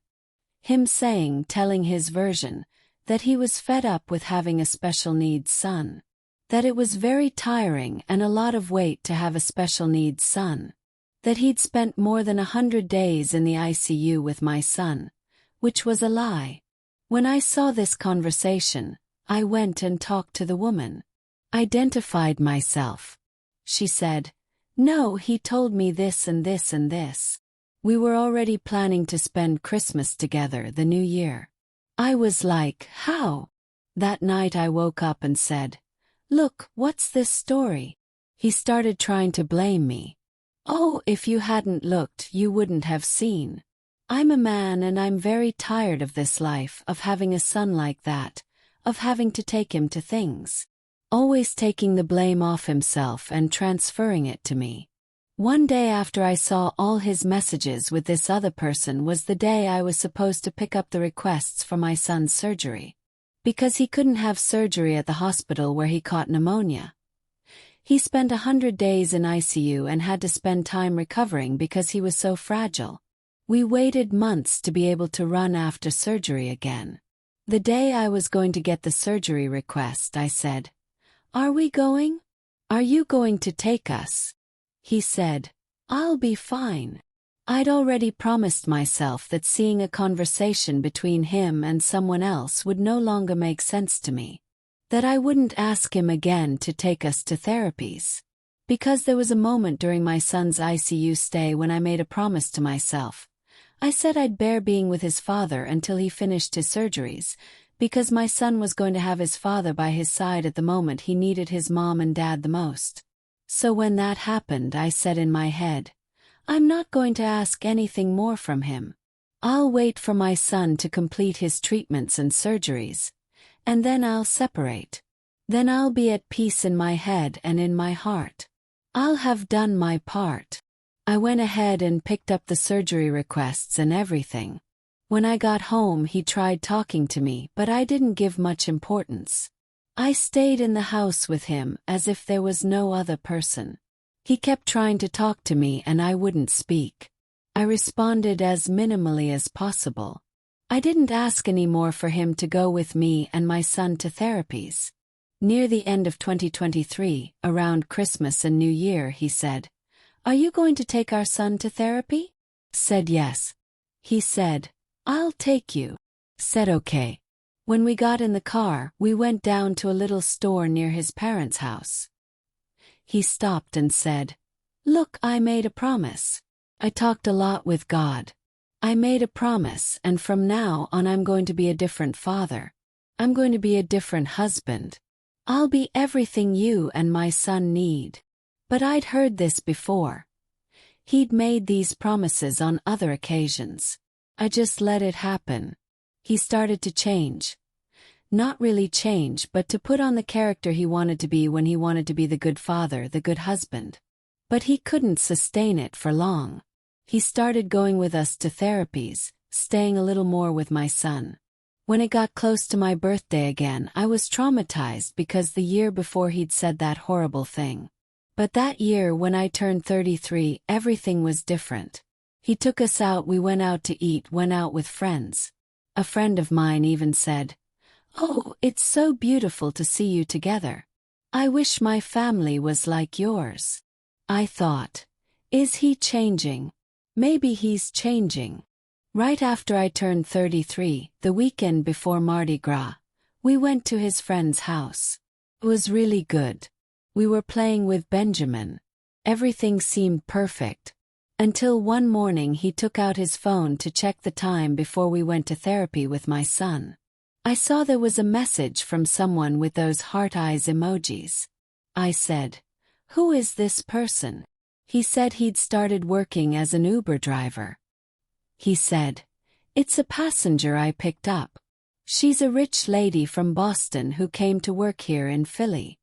Him telling his version, that he was fed up with having a special needs son. That it was very tiring and a lot of weight to have a special needs son. That he'd spent more than 100 days in the ICU with my son, which was a lie. When I saw this conversation, I went and talked to the woman. Identified myself. She said, "No, he told me this and this and this." We were already planning to spend Christmas together, the new year. I was like, "How?" That night I woke up and said, "Look, what's this story?" He started trying to blame me. "Oh, if you hadn't looked, you wouldn't have seen. I'm a man and I'm very tired of this life, of having a son like that, of having to take him to things. Always taking the blame off himself and transferring it to me." One day after I saw all his messages with this other person was the day I was supposed to pick up the requests for my son's surgery. Because he couldn't have surgery at the hospital where he caught pneumonia. He spent 100 days in ICU and had to spend time recovering because he was so fragile. We waited months to be able to run after surgery again. The day I was going to get the surgery request, I said, "Are we going? Are you going to take us?" He said, "I'll be fine." I'd already promised myself that seeing a conversation between him and someone else would no longer make sense to me. That I wouldn't ask him again to take us to therapies. Because there was a moment during my son's ICU stay when I made a promise to myself. I said I'd bear being with his father until he finished his surgeries, because my son was going to have his father by his side at the moment he needed his mom and dad the most. So when that happened, I said in my head, "I'm not going to ask anything more from him. I'll wait for my son to complete his treatments and surgeries, and then I'll separate. Then I'll be at peace in my head and in my heart. I'll have done my part." I went ahead and picked up the surgery requests and everything. When I got home, he tried talking to me, but I didn't give much importance. I stayed in the house with him as if there was no other person. He kept trying to talk to me and I wouldn't speak. I responded as minimally as possible. I didn't ask any more for him to go with me and my son to therapies. Near the end of 2023, around Christmas and New Year, he said, "Are you going to take our son to therapy?" Said yes. He said, "I'll take you." Said okay. When we got in the car, we went down to a little store near his parents' house. He stopped and said, "Look, I made a promise. I talked a lot with God. I made a promise, and from now on I'm going to be a different father. I'm going to be a different husband. I'll be everything you and my son need." But I'd heard this before. He'd made these promises on other occasions. I just let it happen. He started to change. Not really change, but to put on the character he wanted to be when he wanted to be the good father, the good husband. But he couldn't sustain it for long. He started going with us to therapies, staying a little more with my son. When it got close to my birthday again, I was traumatized because the year before he'd said that horrible thing. But that year when I turned 33, everything was different. He took us out, we went out to eat, went out with friends. A friend of mine even said, "Oh, it's so beautiful to see you together. I wish my family was like yours." I thought, is he changing? Maybe he's changing. Right after I turned 33, the weekend before Mardi Gras, we went to his friend's house. It was really good. We were playing with Benjamin. Everything seemed perfect. Until one morning he took out his phone to check the time before we went to therapy with my son. I saw there was a message from someone with those heart eyes emojis. I said, "Who is this person?" He said he'd started working as an Uber driver. He said, "It's a passenger I picked up. She's a rich lady from Boston who came to work here in Philly.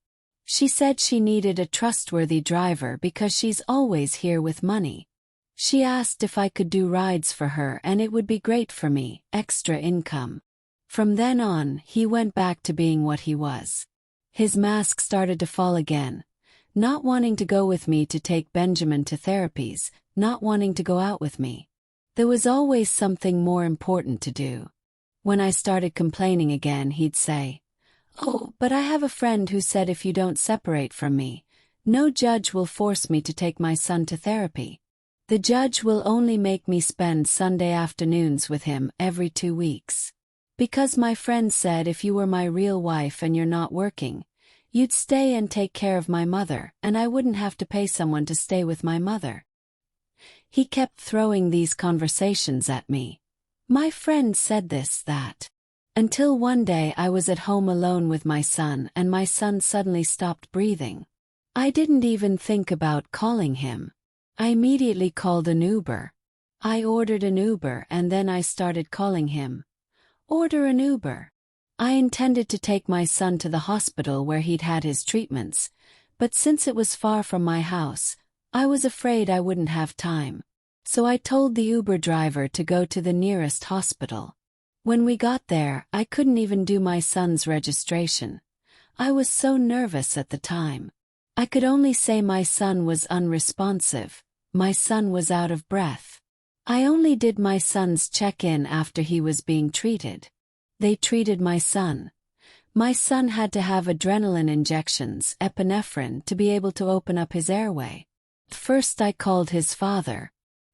She said she needed a trustworthy driver because she's always here with money. She asked if I could do rides for her and it would be great for me, extra income." From then on, he went back to being what he was. His mask started to fall again. Not wanting to go with me to take Benjamin to therapies, not wanting to go out with me. There was always something more important to do. When I started complaining again, he'd say, "Oh, but I have a friend who said if you don't separate from me, no judge will force me to take my son to therapy. The judge will only make me spend Sunday afternoons with him every 2 weeks. Because my friend said if you were my real wife and you're not working, you'd stay and take care of my mother, and I wouldn't have to pay someone to stay with my mother." He kept throwing these conversations at me. My friend said this, that. Until one day I was at home alone with my son and my son suddenly stopped breathing. I didn't even think about calling him. I immediately called an Uber. I ordered an Uber and then I started calling him. "Order an Uber." I intended to take my son to the hospital where he'd had his treatments, but since it was far from my house, I was afraid I wouldn't have time. So I told the Uber driver to go to the nearest hospital. When we got there, I couldn't even do my son's registration. I was so nervous at the time. I could only say my son was unresponsive, my son was out of breath. I only did my son's check-in after he was being treated. They treated my son. My son had to have adrenaline injections, epinephrine, to be able to open up his airway. First I called his father.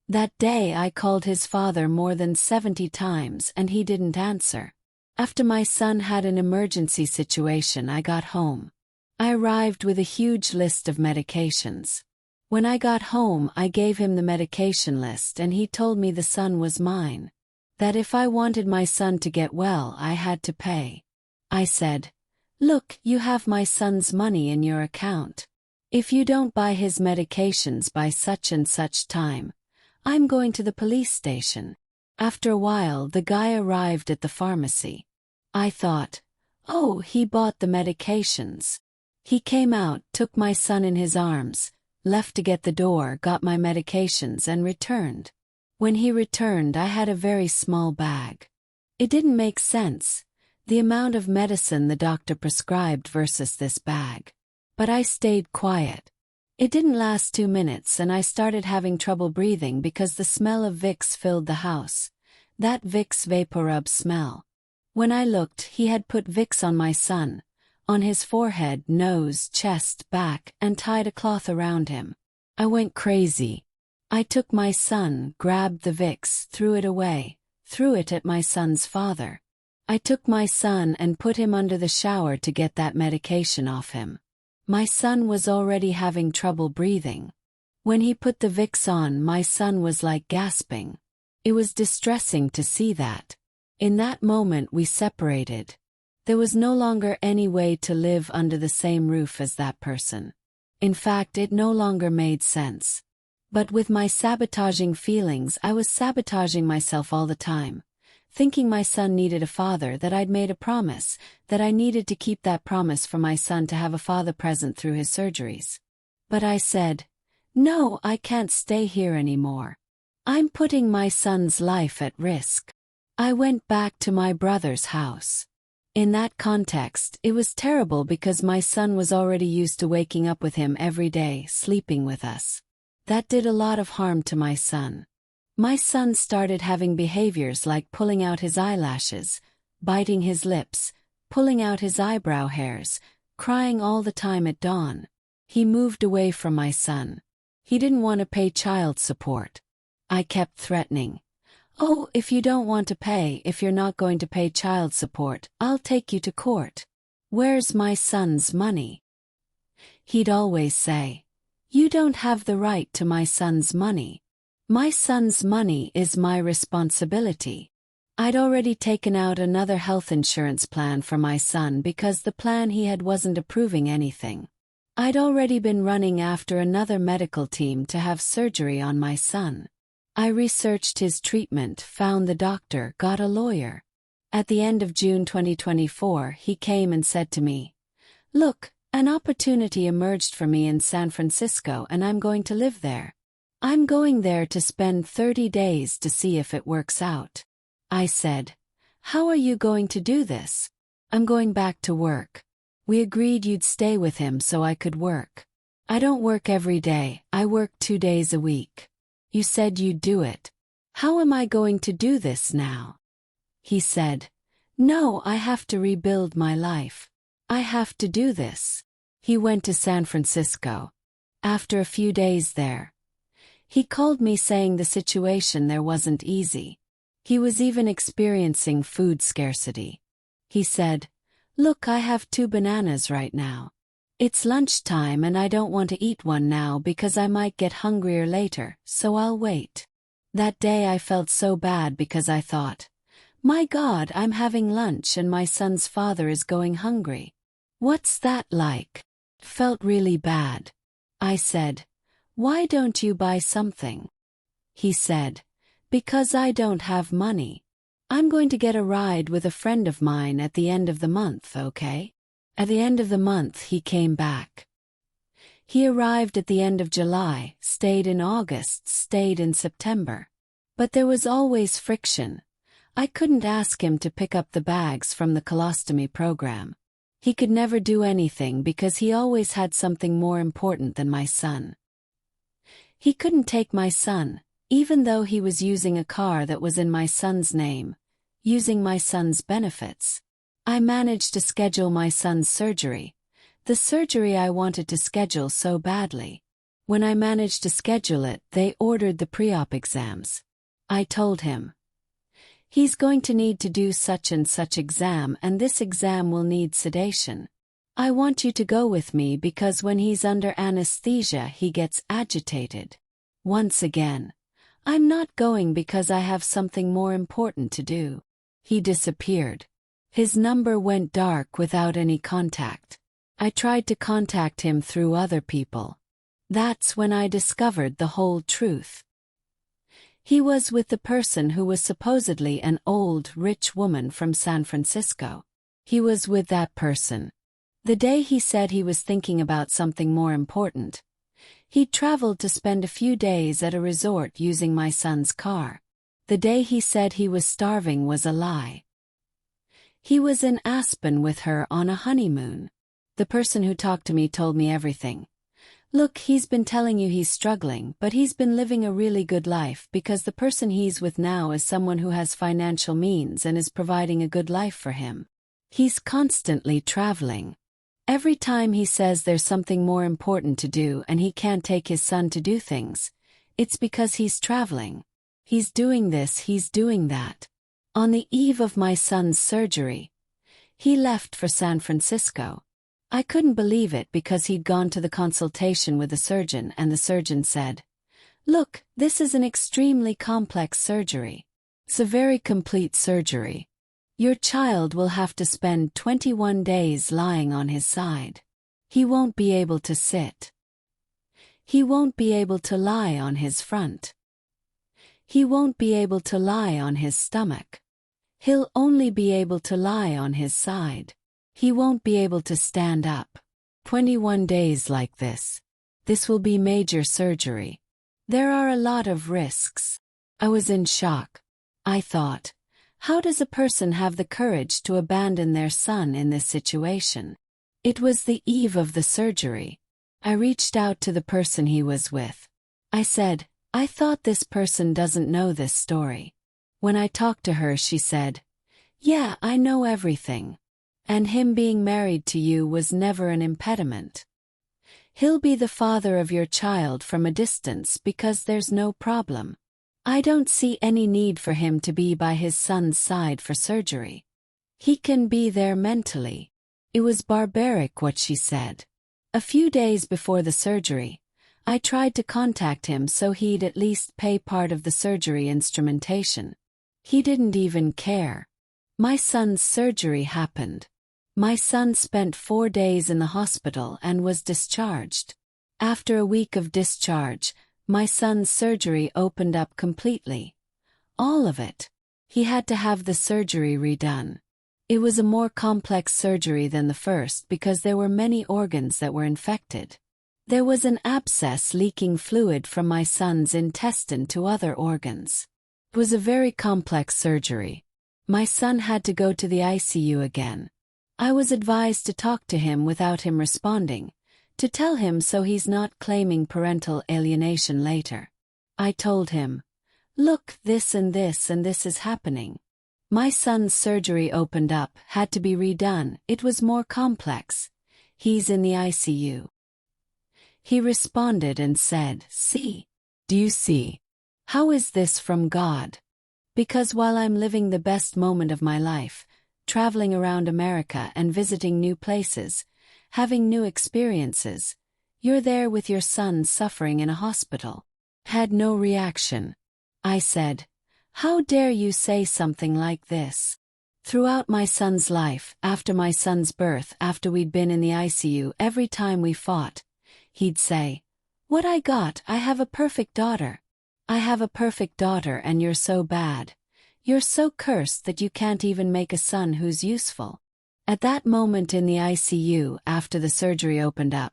That day I called his father more than 70 times and he didn't answer. After my son had an emergency situation, I got home. I arrived with a huge list of medications. When I got home, I gave him the medication list and he told me the son was mine. That if I wanted my son to get well, I had to pay. I said, "Look, you have my son's money in your account. If you don't buy his medications by such and such time, I'm going to the police station." After a while, the guy arrived at the pharmacy. I thought, "Oh, he bought the medications." He came out, took my son in his arms, left to get the door, got my medications and returned. When he returned, I had a very small bag. It didn't make sense, the amount of medicine the doctor prescribed versus this bag. But I stayed quiet. It didn't last 2 minutes and I started having trouble breathing because the smell of Vicks filled the house. That Vicks VapoRub smell. When I looked, he had put Vicks on my son, on his forehead, nose, chest, back, and tied a cloth around him. I went crazy. I took my son, grabbed the Vicks, threw it away, threw it at my son's father. I took my son and put him under the shower to get that medication off him. My son was already having trouble breathing. When he put the Vicks on, my son was like gasping. It was distressing to see that. In that moment we separated. There was no longer any way to live under the same roof as that person. In fact, it no longer made sense. But with my sabotaging feelings, I was sabotaging myself all the time, thinking my son needed a father, that I'd made a promise, that I needed to keep that promise for my son to have a father present through his surgeries. But I said, "No, I can't stay here anymore. I'm putting my son's life at risk." I went back to my brother's house. In that context, it was terrible because my son was already used to waking up with him every day, sleeping with us. That did a lot of harm to my son. My son started having behaviors like pulling out his eyelashes, biting his lips, pulling out his eyebrow hairs, crying all the time at dawn. He moved away from my son. He didn't want to pay child support. I kept threatening, "Oh, if you don't want to pay, if you're not going to pay child support, I'll take you to court. Where's my son's money?" He'd always say, "You don't have the right to my son's money. My son's money is my responsibility." I'd already taken out another health insurance plan for my son because the plan he had wasn't approving anything. I'd already been running after another medical team to have surgery on my son. I researched his treatment, found the doctor, got a lawyer. At the end of June 2024, he came and said to me, "Look, an opportunity emerged for me in San Francisco and I'm going to live there. I'm going there to spend 30 days to see if it works out." I said, "How are you going to do this?" "I'm going back to work. We agreed you'd stay with him so I could work. I don't work every day, I work 2 days a week. You said you'd do it. How am I going to do this now?" He said, "No, I have to rebuild my life. I have to do this." He went to San Francisco. After a few days there, he called me saying the situation there wasn't easy. He was even experiencing food scarcity. He said, "Look, I have 2 bananas right now. It's lunchtime and I don't want to eat one now because I might get hungrier later, so I'll wait." That day I felt so bad because I thought, "My God, I'm having lunch and my son's father is going hungry. What's that like?" Felt really bad. I said, "Why don't you buy something?" He said, "Because I don't have money. I'm going to get a ride with a friend of mine at the end of the month, okay?" At the end of the month he came back. He arrived at the end of July, stayed in August, stayed in September. But there was always friction. I couldn't ask him to pick up the bags from the colostomy program. He could never do anything because he always had something more important than my son. He couldn't take my son, even though he was using a car that was in my son's name, using my son's benefits. I managed to schedule my son's surgery, the surgery I wanted to schedule so badly. When I managed to schedule it, they ordered the pre-op exams. I told him, "He's going to need to do such and such exam and this exam will need sedation. I want you to go with me because when he's under anesthesia he gets agitated." Once again, "I'm not going because I have something more important to do." He disappeared. His number went dark without any contact. I tried to contact him through other people. That's when I discovered the whole truth. He was with the person who was supposedly an old, rich woman from San Francisco. He was with that person. The day he said he was thinking about something more important, he traveled to spend a few days at a resort using my son's car. The day he said he was starving was a lie. He was in Aspen with her on a honeymoon. The person who talked to me told me everything. "Look, he's been telling you he's struggling, but he's been living a really good life because the person he's with now is someone who has financial means and is providing a good life for him. He's constantly traveling. Every time he says there's something more important to do and he can't take his son to do things, it's because he's traveling. He's doing this, he's doing that." On the eve of my son's surgery, he left for San Francisco. I couldn't believe it because he'd gone to the consultation with the surgeon and the surgeon said, "Look, this is an extremely complex surgery. It's a very complete surgery. Your child will have to spend 21 days lying on his side. He won't be able to sit. He won't be able to lie on his front. He won't be able to lie on his stomach. He'll only be able to lie on his side. He won't be able to stand up. 21 days like this. This will be major surgery. There are a lot of risks." I was in shock. I thought, how does a person have the courage to abandon their son in this situation? It was the eve of the surgery. I reached out to the person he was with. I said, "I thought this person doesn't know this story." When I talked to her, she said, "Yeah, I know everything. And him being married to you was never an impediment. He'll be the father of your child from a distance because there's no problem. I don't see any need for him to be by his son's side for surgery. He can be there mentally." It was barbaric what she said. A few days before the surgery, I tried to contact him so he'd at least pay part of the surgery instrumentation. He didn't even care. My son's surgery happened. My son spent 4 days in the hospital and was discharged. After a week of discharge, my son's surgery opened up completely. All of it. He had to have the surgery redone. It was a more complex surgery than the first because there were many organs that were infected. There was an abscess leaking fluid from my son's intestine to other organs. It was a very complex surgery. My son had to go to the ICU again. I was advised to talk to him without him responding, to tell him so he's not claiming parental alienation later. I told him, "Look, this and this and this is happening." My son's surgery opened up, had to be redone, it was more complex. He's in the ICU. He responded and said, "See? Do you see? How is this from God? Because while I'm living the best moment of my life, traveling around America and visiting new places, having new experiences, you're there with your son suffering in a hospital." Had no reaction. I said, "How dare you say something like this?" Throughout my son's life, after my son's birth, after we'd been in the ICU, every time we fought, he'd say, "What I got, I have a perfect daughter. I have a perfect daughter and you're so bad. You're so cursed that you can't even make a son who's useful." At that moment in the ICU, after the surgery opened up,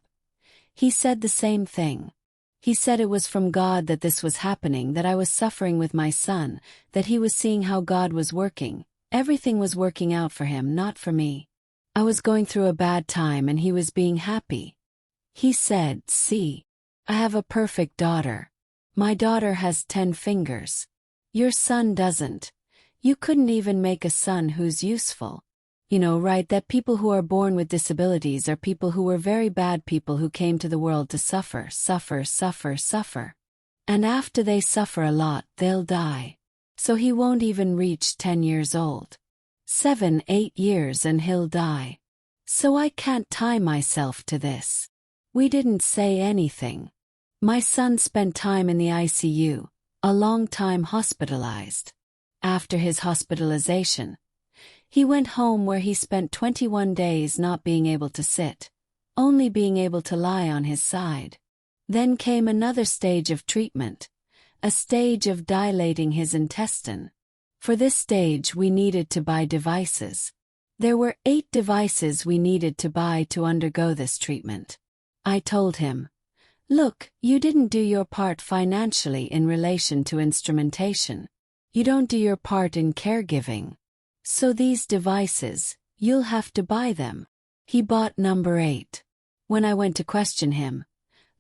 he said the same thing. He said it was from God that this was happening, that I was suffering with my son, that he was seeing how God was working. Everything was working out for him, not for me. I was going through a bad time and he was being happy. He said, "See, I have a perfect daughter. My daughter has 10 fingers. Your son doesn't. You couldn't even make a son who's useful." You know, right, that people who are born with disabilities are people who were very bad people who came to the world to suffer. And after they suffer a lot, they'll die. So he won't even reach 10 years old. 7, 8 years and he'll die. So I can't tie myself to this. We didn't say anything. My son spent time in the ICU, a long time hospitalized. After his hospitalization, he went home where he spent 21 days not being able to sit, only being able to lie on his side. Then came another stage of treatment, a stage of dilating his intestine. For this stage we needed to buy devices. There were 8 devices we needed to buy to undergo this treatment. I told him, "Look, you didn't do your part financially in relation to instrumentation. You don't do your part in caregiving. So these devices, you'll have to buy them." He bought number 8. When I went to question him,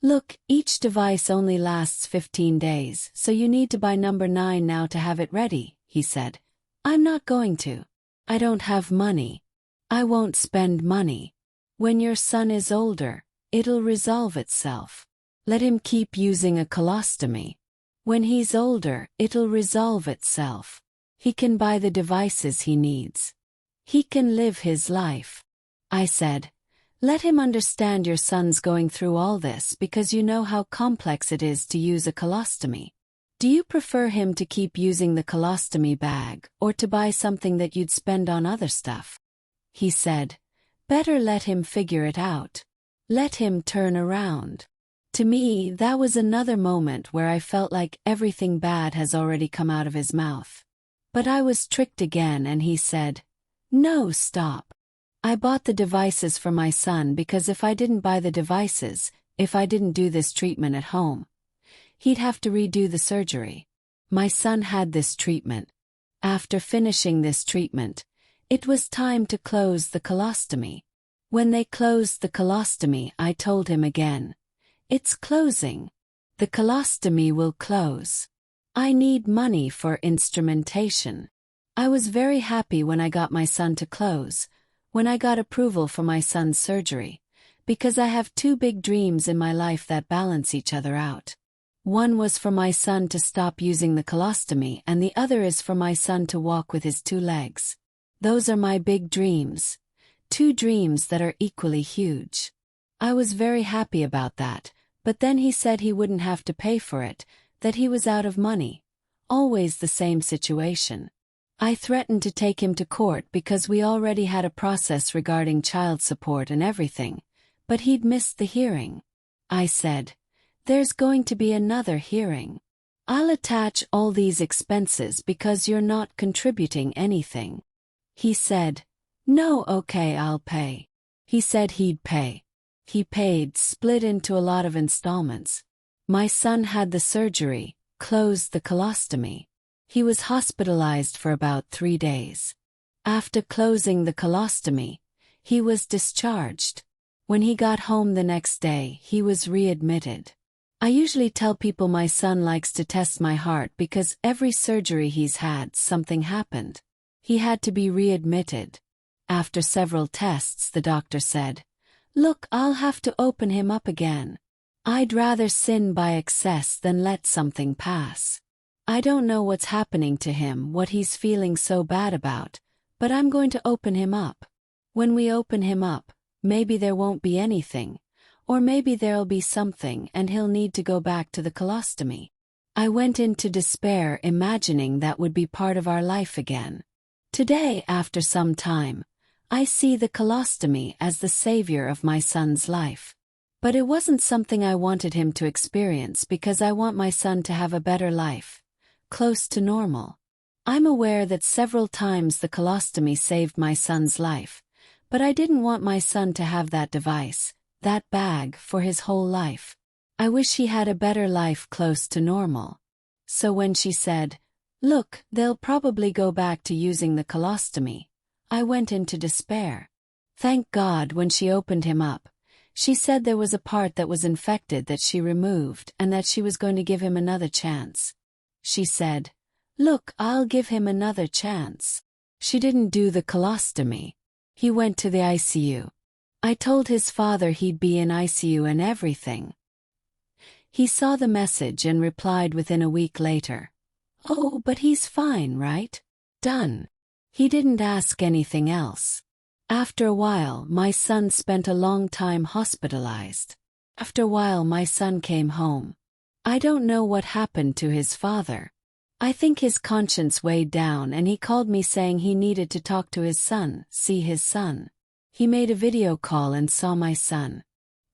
"Look, each device only lasts 15 days, so you need to buy number 9 now to have it ready," he said. "I'm not going to. I don't have money. I won't spend money. When your son is older, it'll resolve itself. Let him keep using a colostomy. When he's older, it'll resolve itself. He can buy the devices he needs. He can live his life." I said, "Let him understand your son's going through all this because you know how complex it is to use a colostomy. Do you prefer him to keep using the colostomy bag or to buy something that you'd spend on other stuff?" He said, "Better let him figure it out. Let him turn around." To me, that was another moment where I felt like everything bad has already come out of his mouth. But I was tricked again and he said, "No, stop. I bought the devices for my son because if I didn't buy the devices, if I didn't do this treatment at home, he'd have to redo the surgery." My son had this treatment. After finishing this treatment, it was time to close the colostomy. When they closed the colostomy, I told him again, "It's closing. The colostomy will close. I need money for instrumentation." I was very happy when I got my son to close, when I got approval for my son's surgery, because I have 2 big dreams in my life that balance each other out. One was for my son to stop using the colostomy and the other is for my son to walk with his 2 legs. Those are my big dreams. 2 dreams that are equally huge. I was very happy about that, but then he said he wouldn't have to pay for it, that he was out of money. Always the same situation. I threatened to take him to court because we already had a process regarding child support and everything, but he'd missed the hearing. I said, "There's going to be another hearing. I'll attach all these expenses because you're not contributing anything." He said, "No, okay, I'll pay." He said he'd pay. He paid, split into a lot of installments. My son had the surgery, closed the colostomy. He was hospitalized for about 3 days. After closing the colostomy, he was discharged. When he got home the next day, he was readmitted. I usually tell people my son likes to test my heart because every surgery he's had, something happened. He had to be readmitted. After several tests, the doctor said, "Look, I'll have to open him up again. I'd rather sin by excess than let something pass. I don't know what's happening to him, what he's feeling so bad about, but I'm going to open him up. When we open him up, maybe there won't be anything, or maybe there'll be something and he'll need to go back to the colostomy." I went into despair, imagining that would be part of our life again. Today, after some time, I see the colostomy as the savior of my son's life. But it wasn't something I wanted him to experience because I want my son to have a better life, close to normal. I'm aware that several times the colostomy saved my son's life, but I didn't want my son to have that device, that bag, for his whole life. I wish he had a better life close to normal. So when she said, "Look, they'll probably go back to using the colostomy," I went into despair. Thank God when she opened him up, she said there was a part that was infected that she removed and that she was going to give him another chance. She said, "Look, I'll give him another chance." She didn't do the colostomy. He went to the ICU. I told his father he'd be in ICU and everything. He saw the message and replied within a week later, "Oh, but he's fine, right? Done." He didn't ask anything else. After a while, my son spent a long time hospitalized. After a while, my son came home. I don't know what happened to his father. I think his conscience weighed down and he called me saying he needed to talk to his son, see his son. He made a video call and saw my son.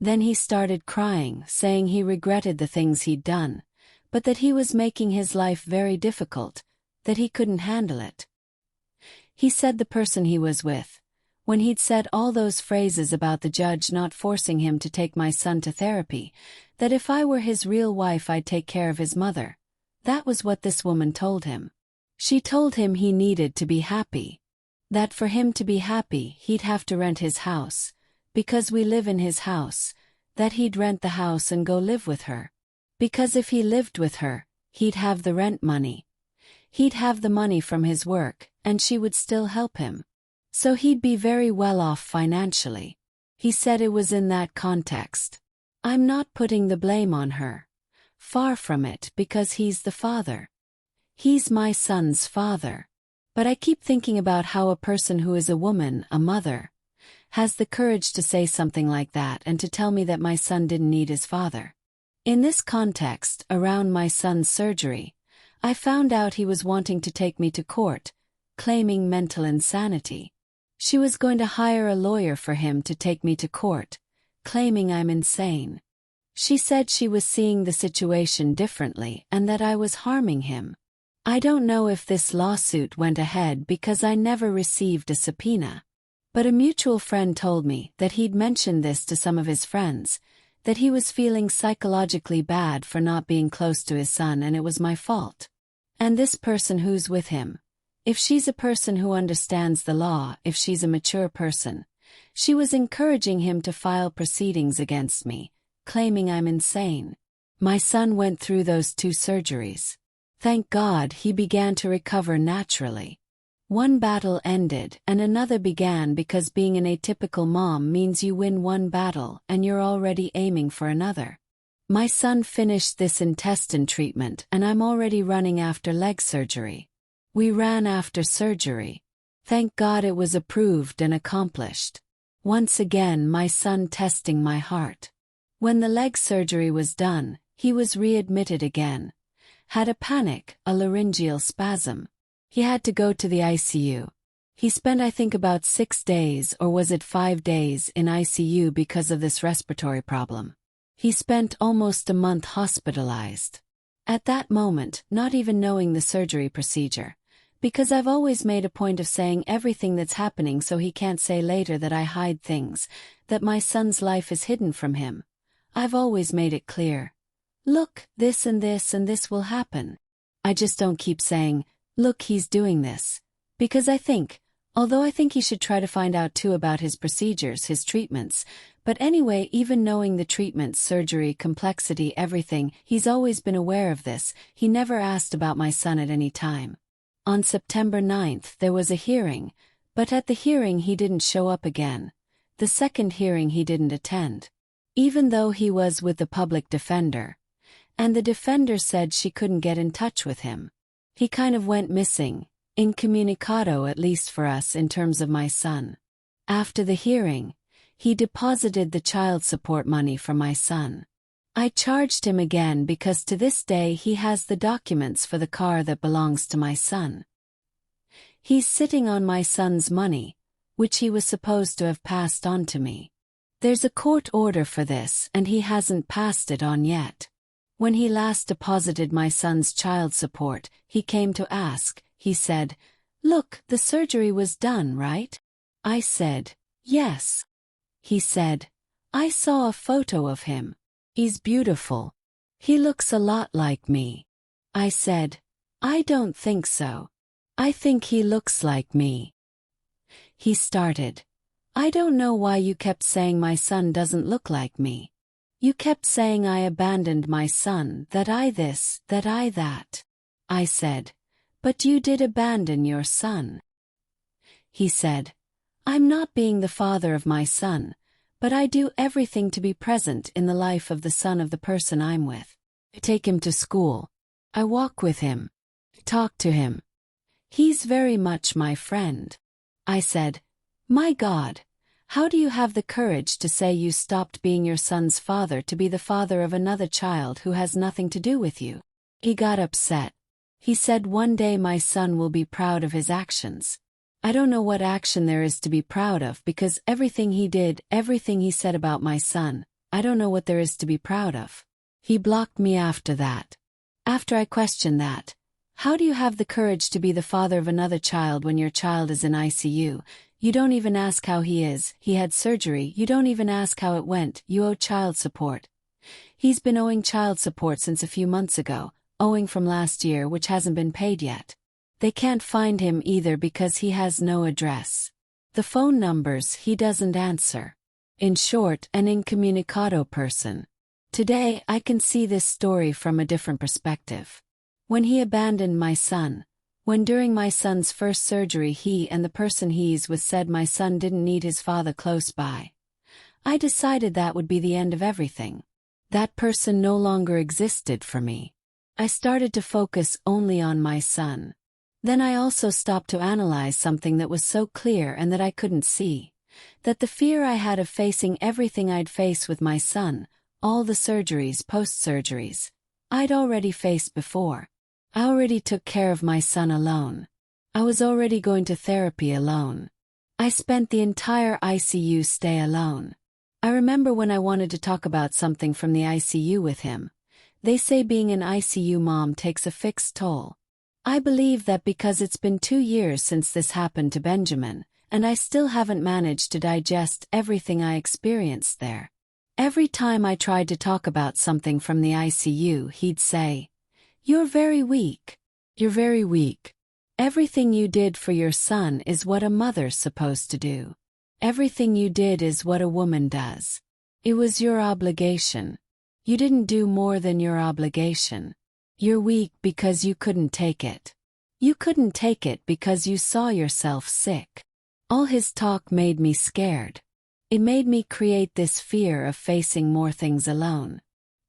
Then he started crying, saying he regretted the things he'd done, but that he was making his life very difficult, that he couldn't handle it. He said the person he was with, when he'd said all those phrases about the judge not forcing him to take my son to therapy, that if I were his real wife I'd take care of his mother. That was what this woman told him. She told him he needed to be happy. That for him to be happy he'd have to rent his house, because we live in his house, that he'd rent the house and go live with her. Because if he lived with her, he'd have the rent money. He'd have the money from his work, and she would still help him. So he'd be very well off financially. He said it was in that context. I'm not putting the blame on her. Far from it, because he's the father. He's my son's father. But I keep thinking about how a person who is a woman, a mother, has the courage to say something like that and to tell me that my son didn't need his father. In this context, around my son's surgery, I found out he was wanting to take me to court, claiming mental insanity. She was going to hire a lawyer for him to take me to court, claiming I'm insane. She said she was seeing the situation differently and that I was harming him. I don't know if this lawsuit went ahead because I never received a subpoena. But a mutual friend told me that he'd mentioned this to some of his friends, that he was feeling psychologically bad for not being close to his son and it was my fault. And this person who's with him, if she's a person who understands the law, if she's a mature person, she was encouraging him to file proceedings against me, claiming I'm insane. My son went through those 2 surgeries. Thank God he began to recover naturally. One battle ended and another began because being an atypical mom means you win one battle and you're already aiming for another. My son finished this intestine treatment and I'm already running after leg surgery. We ran after surgery. Thank God it was approved and accomplished. Once again my son testing my heart. When the leg surgery was done, he was readmitted again. Had a panic, a laryngeal spasm. He had to go to the ICU. He spent I think about 6 days or was it 5 days in ICU because of this respiratory problem. He spent almost a month hospitalized. At that moment, not even knowing the surgery procedure. Because I've always made a point of saying everything that's happening so he can't say later that I hide things, that my son's life is hidden from him. I've always made it clear. Look, this and this will happen. I just don't keep saying, look, he's doing this. Because although I think he should try to find out too about his procedures, his treatments, but anyway, even knowing the treatments, surgery, complexity, everything, he's always been aware of this. He never asked about my son at any time. On September 9th there was a hearing, but at the hearing he didn't show up again. The second hearing he didn't attend. Even though he was with the public defender. And the defender said she couldn't get in touch with him. He kind of went missing, incommunicado at least for us in terms of my son. After the hearing, he deposited the child support money for my son. I charged him again because to this day he has the documents for the car that belongs to my son. He's sitting on my son's money, which he was supposed to have passed on to me. There's a court order for this and he hasn't passed it on yet. When he last deposited my son's child support, he came to ask, he said, "Look, the surgery was done, right?" I said, "Yes." He said, "I saw a photo of him. He's beautiful. He looks a lot like me." I said, "I don't think so. I think he looks like me." He started, "I don't know why you kept saying my son doesn't look like me. You kept saying I abandoned my son, that I this, that I that." I said, "But you did abandon your son." He said, "I'm not being the father of my son, but I do everything to be present in the life of the son of the person I'm with. I take him to school. I walk with him. I talk to him. He's very much my friend." I said, "My God, how do you have the courage to say you stopped being your son's father to be the father of another child who has nothing to do with you?" He got upset. He said one day my son will be proud of his actions. I don't know what action there is to be proud of because everything he did, everything he said about my son, I don't know what there is to be proud of. He blocked me after that. After I questioned that, how do you have the courage to be the father of another child when your child is in ICU? You don't even ask how he is, he had surgery, you don't even ask how it went, you owe child support. He's been owing child support since a few months ago, owing from last year which hasn't been paid yet. They can't find him either because he has no address. The phone numbers he doesn't answer. In short, an incommunicado person. Today I can see this story from a different perspective. When he abandoned my son, when during my son's first surgery he and the person he's with said my son didn't need his father close by, I decided that would be the end of everything. That person no longer existed for me. I started to focus only on my son. Then I also stopped to analyze something that was so clear and that I couldn't see. That the fear I had of facing everything I'd face with my son, all the surgeries, post-surgeries, I'd already faced before. I already took care of my son alone. I was already going to therapy alone. I spent the entire ICU stay alone. I remember when I wanted to talk about something from the ICU with him. They say being an ICU mom takes a fixed toll. I believe that because it's been 2 years since this happened to Benjamin, and I still haven't managed to digest everything I experienced there. Every time I tried to talk about something from the ICU, he'd say, "You're very weak. You're very weak. Everything you did for your son is what a mother's supposed to do. Everything you did is what a woman does. It was your obligation. You didn't do more than your obligation. You're weak because you couldn't take it. You couldn't take it because you saw yourself sick." All his talk made me scared. It made me create this fear of facing more things alone.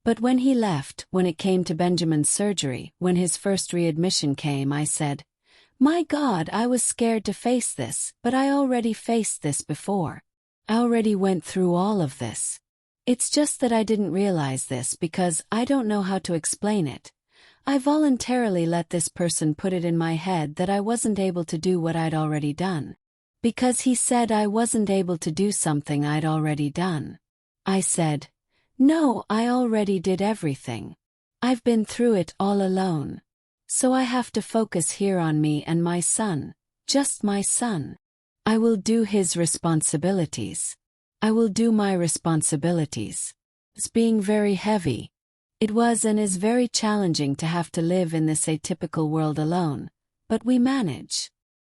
But when he left, when it came to Benjamin's surgery, when his first readmission came, I said, "My God, I was scared to face this, but I already faced this before. I already went through all of this. It's just that I didn't realize this because I don't know how to explain it. I voluntarily let this person put it in my head that I wasn't able to do what I'd already done. Because he said I wasn't able to do something I'd already done. I said, "No, I already did everything. I've been through it all alone. So I have to focus here on me and my son, just my son. I will do his responsibilities. I will do my responsibilities." It's being very heavy. It was and is very challenging to have to live in this atypical world alone, but we manage.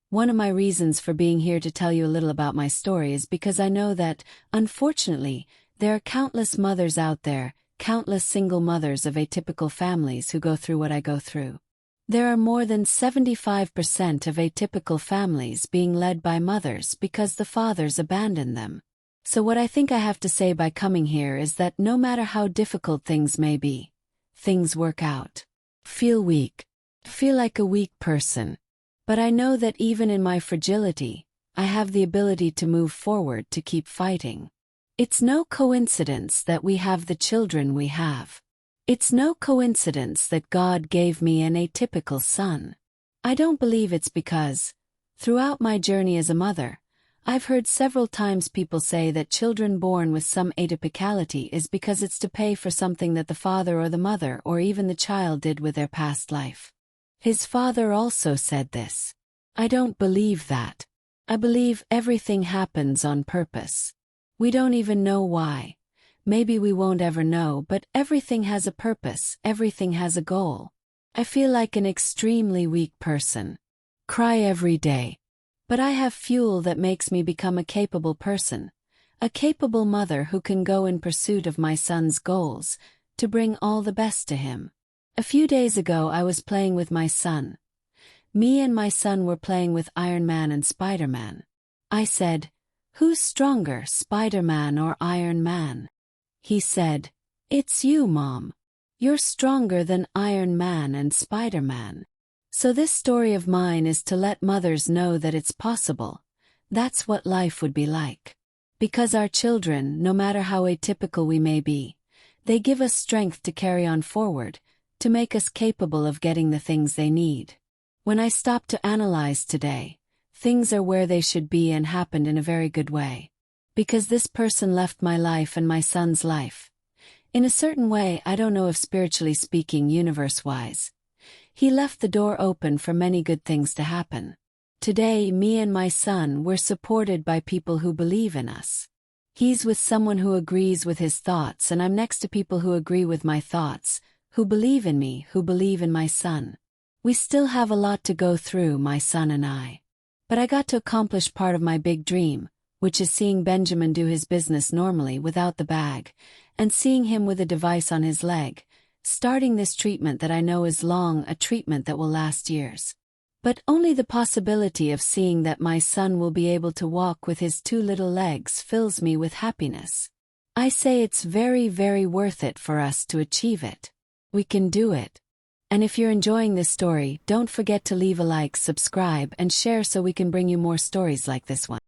One of my reasons for being here to tell you a little about my story is because I know that, unfortunately, there are countless mothers out there, countless single mothers of atypical families who go through what I go through. There are more than 75% of atypical families being led by mothers because the fathers abandon them. So what I think I have to say by coming here is that no matter how difficult things may be, things work out. Feel weak. Feel like a weak person. But I know that even in my fragility, I have the ability to move forward to keep fighting. It's no coincidence that we have the children we have. It's no coincidence that God gave me an atypical son. I don't believe it's because, throughout my journey as a mother, I've heard several times people say that children born with some atypicality is because it's to pay for something that the father or the mother or even the child did with their past life. His father also said this. I don't believe that. I believe everything happens on purpose. We don't even know why. Maybe we won't ever know, but everything has a purpose, everything has a goal. I feel like an extremely weak person. Cry every day. But I have fuel that makes me become a capable person, a capable mother who can go in pursuit of my son's goals, to bring all the best to him. A few days ago I was playing with my son. Me and my son were playing with Iron Man and Spider-Man. I said, "Who's stronger, Spider-Man or Iron Man?" He said, "It's you, Mom. You're stronger than Iron Man and Spider-Man." So this story of mine is to let mothers know that it's possible. That's what life would be like. Because our children, no matter how atypical we may be, they give us strength to carry on forward, to make us capable of getting the things they need. When I stop to analyze today, things are where they should be and happened in a very good way. Because this person left my life and my son's life. In a certain way, I don't know if spiritually speaking, universe-wise, he left the door open for many good things to happen. Today, me and my son were supported by people who believe in us. He's with someone who agrees with his thoughts, and I'm next to people who agree with my thoughts, who believe in me, who believe in my son. We still have a lot to go through, my son and I. But I got to accomplish part of my big dream, which is seeing Benjamin do his business normally without the bag, and seeing him with a device on his leg, starting this treatment that I know is long, a treatment that will last years. But only the possibility of seeing that my son will be able to walk with his 2 little legs fills me with happiness. I say it's very, very worth it for us to achieve it. We can do it. And if you're enjoying this story, don't forget to leave a like, subscribe, and share so we can bring you more stories like this one.